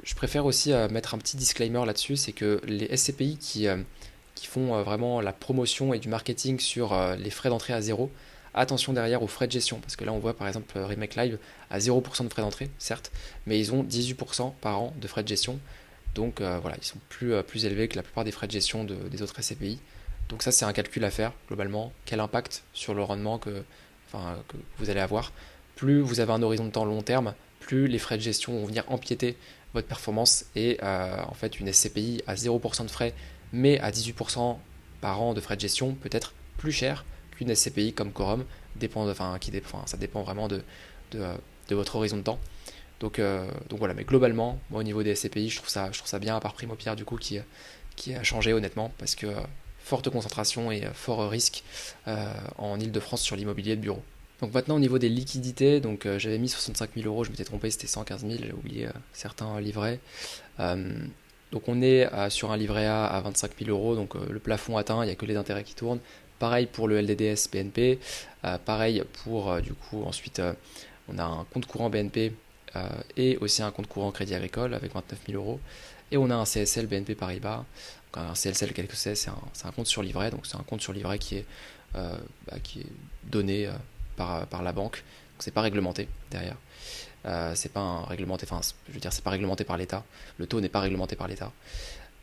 Je préfère aussi mettre un petit disclaimer là-dessus, c'est que les SCPI qui font vraiment la promotion et du marketing sur les frais d'entrée à zéro, attention derrière aux frais de gestion, parce que là on voit par exemple Remake Live à 0% de frais d'entrée, certes, mais ils ont 18% par an de frais de gestion, donc voilà, ils sont plus élevés que la plupart des frais de gestion des autres SCPI. Donc ça c'est un calcul à faire globalement, quel impact sur le rendement que vous allez avoir. Plus vous avez un horizon de temps long terme, plus les frais de gestion vont venir empiéter votre performance, et en fait une SCPI à 0% de frais mais à 18% par an de frais de gestion peut être plus cher qu'une SCPI comme Quorum, ça dépend vraiment de votre horizon de temps. Donc voilà, mais globalement, moi, au niveau des SCPI, je trouve ça bien, à part Primopierre du coup qui a changé honnêtement, parce que forte concentration et fort risque en Île-de-France sur l'immobilier de bureau. Donc maintenant au niveau des liquidités, donc j'avais mis 65 000 euros, je m'étais trompé, c'était 115 000, j'ai oublié certains livrets. Donc on est sur un livret A à 25 000 euros, donc le plafond atteint, il n'y a que les intérêts qui tournent. Pareil pour le LDDS BNP, pareil pour du coup ensuite on a un compte courant BNP et aussi un compte courant Crédit Agricole avec 29 000 euros. Et on a un CSL BNP Paribas. Donc un CSL, quel que c'est un compte sur livret, donc c'est un compte sur livret qui est donné par la banque. Donc c'est pas réglementé derrière. C'est pas un réglementé, enfin je veux dire c'est pas réglementé par l'État. Le taux n'est pas réglementé par l'État.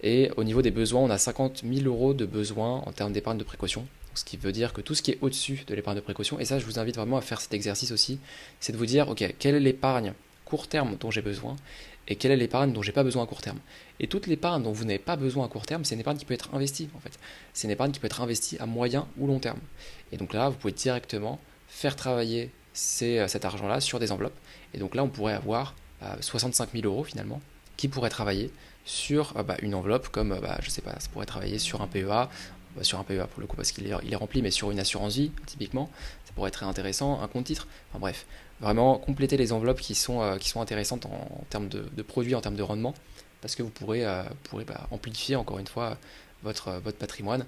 Et au niveau des besoins, on a 50 000 euros de besoins en termes d'épargne de précaution. Ce qui veut dire que tout ce qui est au-dessus de l'épargne de précaution, et ça je vous invite vraiment à faire cet exercice aussi, c'est de vous dire, ok, quelle est l'épargne court terme dont j'ai besoin et quelle est l'épargne dont j'ai pas besoin à court terme. Et toute l'épargne dont vous n'avez pas besoin à court terme, c'est une épargne qui peut être investie en fait. C'est une épargne qui peut être investie à moyen ou long terme. Et donc là, vous pouvez directement faire travailler cet argent-là sur des enveloppes. Et donc là, on pourrait avoir 65 000 euros finalement qui pourraient travailler sur une enveloppe comme, je sais pas, ça pourrait travailler sur un PEA, sur un PEA pour le coup parce qu'il est rempli, mais sur une assurance vie typiquement, ça pourrait être très intéressant, un compte titre, enfin bref, vraiment compléter les enveloppes qui sont intéressantes en termes de produits, en termes de rendement, parce que vous pourrez amplifier encore une fois votre patrimoine.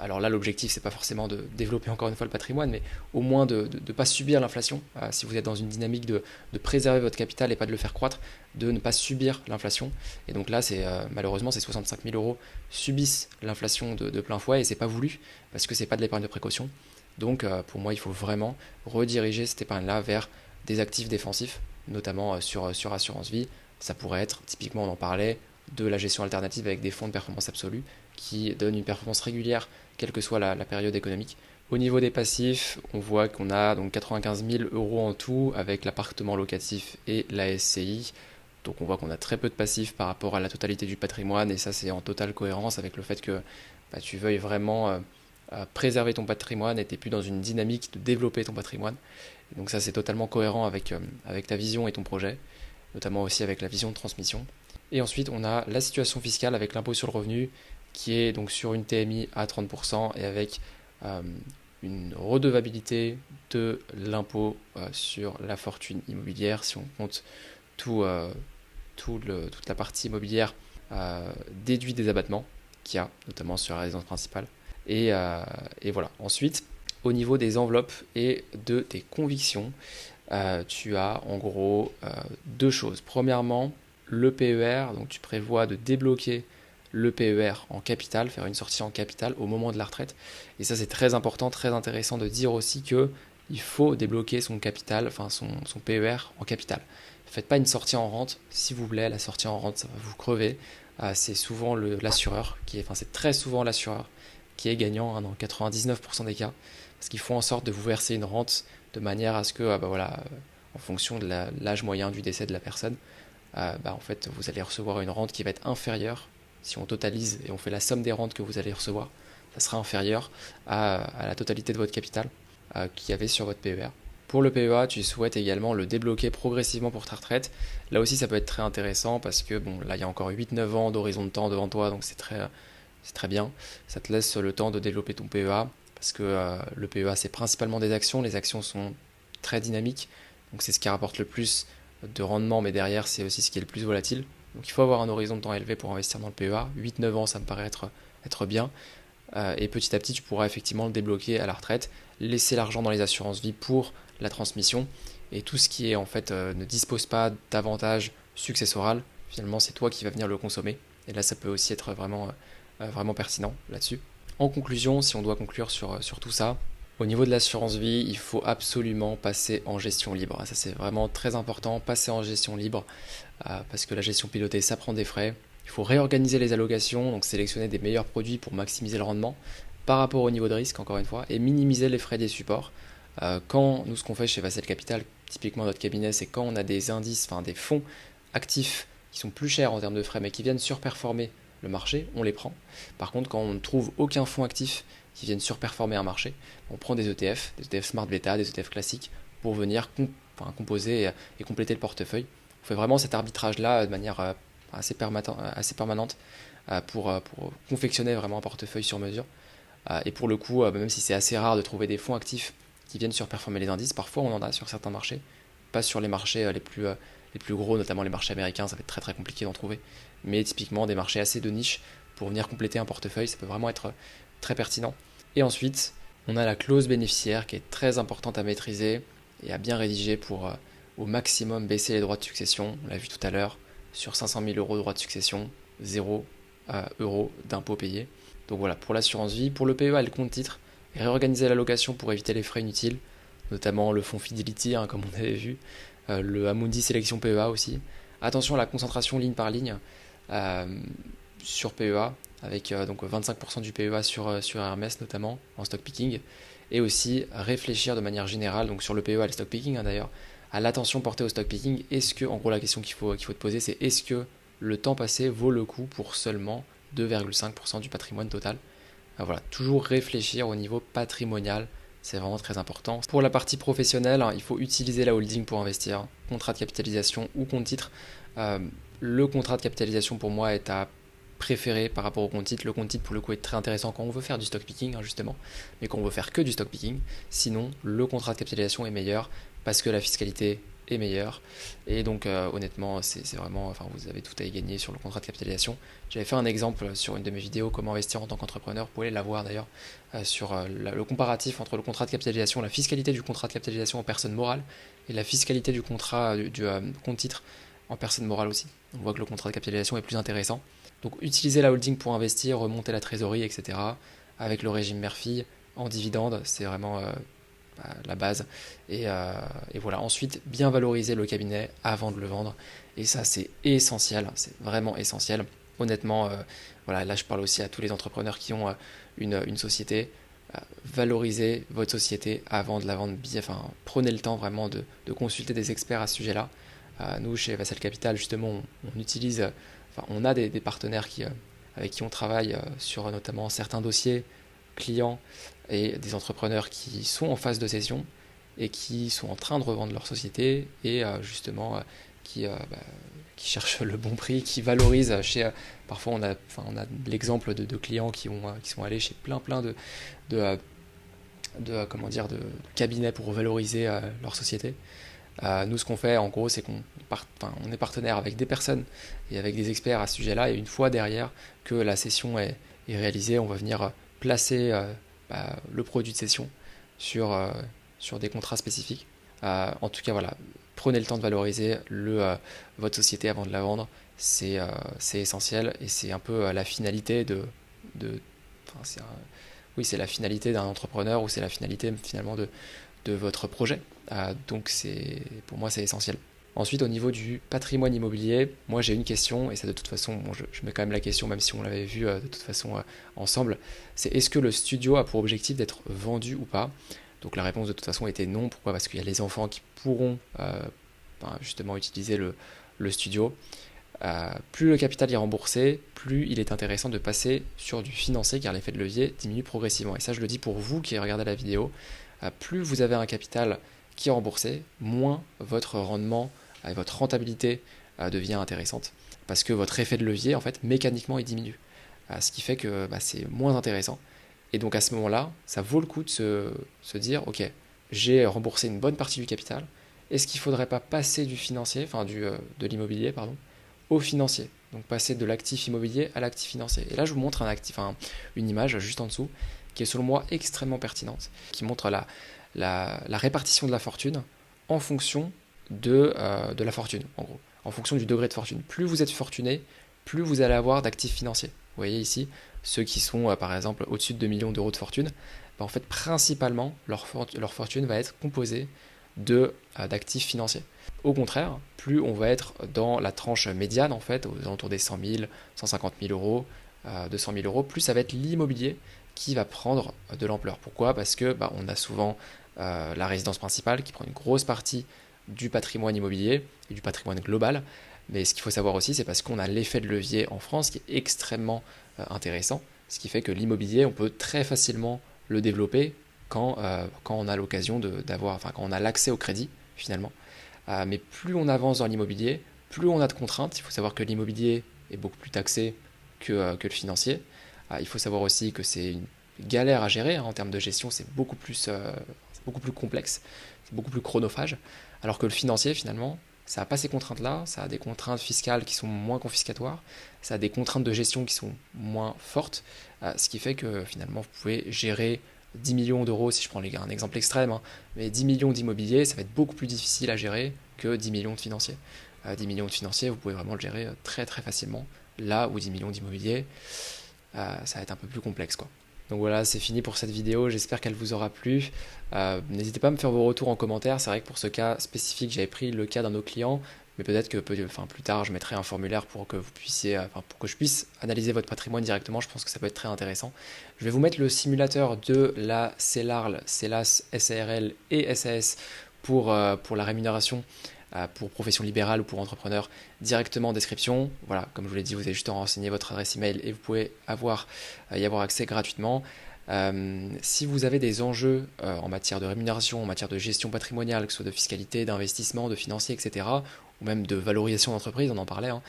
Alors là, l'objectif, c'est pas forcément de développer encore une fois le patrimoine, mais au moins de ne pas subir l'inflation. Si vous êtes dans une dynamique de préserver votre capital et pas de le faire croître, de ne pas subir l'inflation. Et donc là, malheureusement, ces 65 000 euros subissent l'inflation de plein fouet et c'est pas voulu parce que c'est pas de l'épargne de précaution. Donc pour moi, il faut vraiment rediriger cette épargne-là vers des actifs défensifs, notamment sur assurance vie. Ça pourrait être, typiquement, on en parlait, de la gestion alternative avec des fonds de performance absolue qui donnent une performance régulière, quelle que soit la période économique. Au niveau des passifs, on voit qu'on a donc 95 000 euros en tout avec l'appartement locatif et la SCI. Donc on voit qu'on a très peu de passifs par rapport à la totalité du patrimoine et ça c'est en totale cohérence avec le fait que tu veuilles vraiment préserver ton patrimoine et tu n'es plus dans une dynamique de développer ton patrimoine. Et donc ça c'est totalement cohérent avec ta vision et ton projet, notamment aussi avec la vision de transmission. Et ensuite on a la situation fiscale avec l'impôt sur le revenu qui est donc sur une TMI à 30% et avec une redevabilité de l'impôt sur la fortune immobilière si on compte toute la partie immobilière déduit des abattements qu'il y a, notamment sur la résidence principale. Et voilà. Ensuite, au niveau des enveloppes et de tes convictions, tu as en gros deux choses. Premièrement, le PER, donc tu prévois de débloquer le PER en capital, faire une sortie en capital au moment de la retraite. Et ça c'est très important, très intéressant de dire aussi que il faut débloquer son capital, enfin son PER en capital. Ne faites pas une sortie en rente, s'il vous plaît, la sortie en rente ça va vous crever. C'est souvent l'assureur, c'est très souvent l'assureur qui est gagnant dans 99% des cas, parce qu'ils font en sorte de vous verser une rente de manière à ce que, en fonction de l'âge moyen du décès de la personne, en fait vous allez recevoir une rente qui va être inférieure. Si on totalise et on fait la somme des rentes que vous allez recevoir, ça sera inférieur à la totalité de votre capital qu'il y avait sur votre PER. Pour le PEA, tu souhaites également le débloquer progressivement pour ta retraite. Là aussi, ça peut être très intéressant parce que là, il y a encore 8-9 ans d'horizon de temps devant toi, donc c'est très bien. Ça te laisse le temps de développer ton PEA parce que le PEA, c'est principalement des actions. Les actions sont très dynamiques, donc c'est ce qui rapporte le plus de rendement, mais derrière, c'est aussi ce qui est le plus volatile. Donc il faut avoir un horizon de temps élevé pour investir dans le PEA. 8-9 ans, ça me paraît être bien. Et petit à petit, tu pourras effectivement le débloquer à la retraite, laisser l'argent dans les assurances vie pour la transmission. Et tout ce qui est en fait ne dispose pas d'avantages successoral, finalement c'est toi qui vas venir le consommer. Et là, ça peut aussi être vraiment pertinent là-dessus. En conclusion, si on doit conclure sur tout ça, au niveau de l'assurance vie, il faut absolument passer en gestion libre. Ça c'est vraiment très important, passer en gestion libre, parce que la gestion pilotée, ça prend des frais. Il faut réorganiser les allocations, donc sélectionner des meilleurs produits pour maximiser le rendement par rapport au niveau de risque, encore une fois, et minimiser les frais des supports. Ce qu'on fait chez Vassel Capital, typiquement notre cabinet, c'est quand on a des indices, des fonds actifs qui sont plus chers en termes de frais, mais qui viennent surperformer le marché, on les prend. Par contre, quand on ne trouve aucun fonds actif qui viennent surperformer un marché, on prend des ETF Smart Beta, des ETF classiques, pour venir composer et compléter le portefeuille. On fait vraiment cet arbitrage-là de manière assez permanente pour confectionner vraiment un portefeuille sur mesure. Et pour le coup, même si c'est assez rare de trouver des fonds actifs qui viennent surperformer les indices, parfois on en a sur certains marchés, pas sur les marchés les plus gros, notamment les marchés américains, ça va être très très compliqué d'en trouver, mais typiquement des marchés assez de niche pour venir compléter un portefeuille, ça peut vraiment être très pertinent. Et ensuite, on a la clause bénéficiaire qui est très importante à maîtriser et à bien rédiger pour au maximum baisser les droits de succession. On l'a vu tout à l'heure, sur 500 000 euros de droits de succession, 0 euros d'impôts payés. Donc voilà, pour l'assurance vie, pour le PEA et le compte titre, réorganiser l'allocation pour éviter les frais inutiles, notamment le fonds Fidelity, comme on avait vu, le Amundi Sélection PEA aussi. Attention à la concentration ligne par ligne sur PEA, avec donc 25% du PEA sur Hermès notamment, en stock picking, et aussi réfléchir de manière générale, donc sur le PEA et le stock picking d'ailleurs, à l'attention portée au stock picking. Est-ce que, en gros la question qu'il faut te poser, c'est est-ce que le temps passé vaut le coup pour seulement 2,5% du patrimoine total. Voilà, toujours réfléchir au niveau patrimonial, c'est vraiment très important. Pour la partie professionnelle, il faut utiliser la holding pour investir, contrat de capitalisation ou compte titre. Le contrat de capitalisation pour moi est à préférer par rapport au compte titre. Le compte titre pour le coup est très intéressant quand on veut faire du stock picking justement, mais quand on veut faire que du stock picking. Sinon, le contrat de capitalisation est meilleur parce que la fiscalité est meilleure. Et donc honnêtement, c'est vraiment, enfin vous avez tout à y gagner sur le contrat de capitalisation. J'avais fait un exemple sur une de mes vidéos, comment investir en tant qu'entrepreneur, vous pouvez la voir d'ailleurs, sur le comparatif entre le contrat de capitalisation, la fiscalité du contrat de capitalisation en personne morale et la fiscalité du contrat du compte titre en personne morale aussi. On voit que le contrat de capitalisation est plus intéressant. Donc utiliser la holding pour investir, remonter la trésorerie, etc. Avec le régime mère-fille en dividende, c'est vraiment la base. Et voilà, ensuite bien valoriser le cabinet avant de le vendre. Et ça c'est essentiel, c'est vraiment essentiel. Honnêtement, voilà, là je parle aussi à tous les entrepreneurs qui ont une société. Valorisez votre société avant de la vendre. Enfin, prenez le temps vraiment de consulter des experts à ce sujet-là. Nous, chez Vassal Capital, justement, on utilise, on a des partenaires avec qui on travaille sur notamment certains dossiers clients et des entrepreneurs qui sont en phase de cession et qui sont en train de revendre leur société et justement qui cherchent le bon prix, qui valorisent parfois on a l'exemple de clients qui sont allés chez plein de cabinets pour valoriser leur société. Nous, ce qu'on fait, en gros, c'est on est partenaire avec des personnes et avec des experts à ce sujet-là. Et une fois derrière que la session est réalisée, on va venir placer le produit de cession sur des contrats spécifiques. En tout cas, voilà, prenez le temps de valoriser votre société avant de la vendre. C'est essentiel et c'est un peu la finalité c'est la finalité d'un entrepreneur ou c'est la finalité finalement de votre projet. Donc pour moi c'est essentiel. Ensuite au niveau du patrimoine immobilier, moi j'ai une question et ça de toute façon, je mets quand même la question même si on l'avait vu de toute façon ensemble, c'est est-ce que le studio a pour objectif d'être vendu ou pas? Donc la réponse de toute façon était non. Pourquoi? Parce qu'il y a les enfants qui pourront justement utiliser le studio. Plus le capital est remboursé, plus il est intéressant de passer sur du financier car l'effet de levier diminue progressivement. Et ça je le dis pour vous qui regardez la vidéo, plus vous avez un capital qui est remboursé, moins votre rendement et votre rentabilité devient intéressante parce que votre effet de levier en fait mécaniquement il diminue, ce qui fait que c'est moins intéressant. Et donc à ce moment-là, ça vaut le coup de se dire ok, j'ai remboursé une bonne partie du capital, est-ce qu'il ne faudrait pas passer du financier, de l'immobilier pardon, au financier, donc passer de l'actif immobilier à l'actif financier. Et là je vous montre une image juste en dessous qui est selon moi extrêmement pertinente, qui montre la répartition de la fortune en fonction de la fortune, en gros, en fonction du degré de fortune. Plus vous êtes fortuné, plus vous allez avoir d'actifs financiers. Vous voyez ici, ceux qui sont par exemple au-dessus de 2 millions d'euros de fortune, en fait principalement leur fortune va être composée d'actifs financiers. Au contraire, plus on va être dans la tranche médiane, en fait, aux alentours des 100 000, 150 000 euros, 200 000 euros, plus ça va être l'immobilier qui va prendre de l'ampleur. Pourquoi? Parce que on a souvent la résidence principale qui prend une grosse partie du patrimoine immobilier et du patrimoine global. Mais ce qu'il faut savoir aussi, c'est parce qu'on a l'effet de levier en France qui est extrêmement intéressant, ce qui fait que l'immobilier, on peut très facilement le développer quand on a l'occasion quand on a l'accès au crédit finalement. Mais plus on avance dans l'immobilier, plus on a de contraintes. Il faut savoir que l'immobilier est beaucoup plus taxé que le financier. Il faut savoir aussi que c'est une galère à gérer, hein, en termes de gestion, c'est beaucoup plus complexe, c'est beaucoup plus chronophage, alors que le financier finalement, ça n'a pas ces contraintes-là, ça a des contraintes fiscales qui sont moins confiscatoires, ça a des contraintes de gestion qui sont moins fortes, ce qui fait que finalement vous pouvez gérer 10 millions d'euros, si je prends un exemple extrême, hein, mais 10 millions d'immobilier, ça va être beaucoup plus difficile à gérer que 10 millions de financiers. 10 millions de financiers, vous pouvez vraiment le gérer très très facilement, là où 10 millions d'immobilier, ça va être un peu plus complexe, quoi. Donc voilà, c'est fini pour cette vidéo, j'espère qu'elle vous aura plu. N'hésitez pas à me faire vos retours en commentaire, c'est vrai que pour ce cas spécifique, j'avais pris le cas d'un de nos clients, mais peut-être que plus tard, je mettrai un formulaire pour que vous puissiez, pour que je puisse analyser votre patrimoine directement, je pense que ça peut être très intéressant. Je vais vous mettre le simulateur de la CELARL, CELAS, SARL et SAS pour la rémunération pour profession libérale ou pour entrepreneur directement en description. Voilà, comme je vous l'ai dit, vous avez juste à renseigner votre adresse email et vous pouvez y avoir accès gratuitement. Si vous avez des enjeux en matière de rémunération, en matière de gestion patrimoniale, que ce soit de fiscalité, d'investissement, de financier, etc., ou même de valorisation d'entreprise, on en parlait, hein,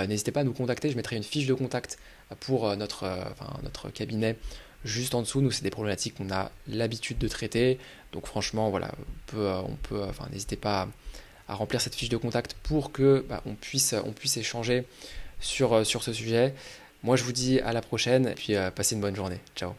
n'hésitez pas à nous contacter, je mettrai une fiche de contact pour notre cabinet juste en dessous. Nous, c'est des problématiques qu'on a l'habitude de traiter, donc franchement, voilà, n'hésitez pas à remplir cette fiche de contact pour que on puisse échanger sur ce sujet. Moi, je vous dis à la prochaine et puis passez une bonne journée. Ciao.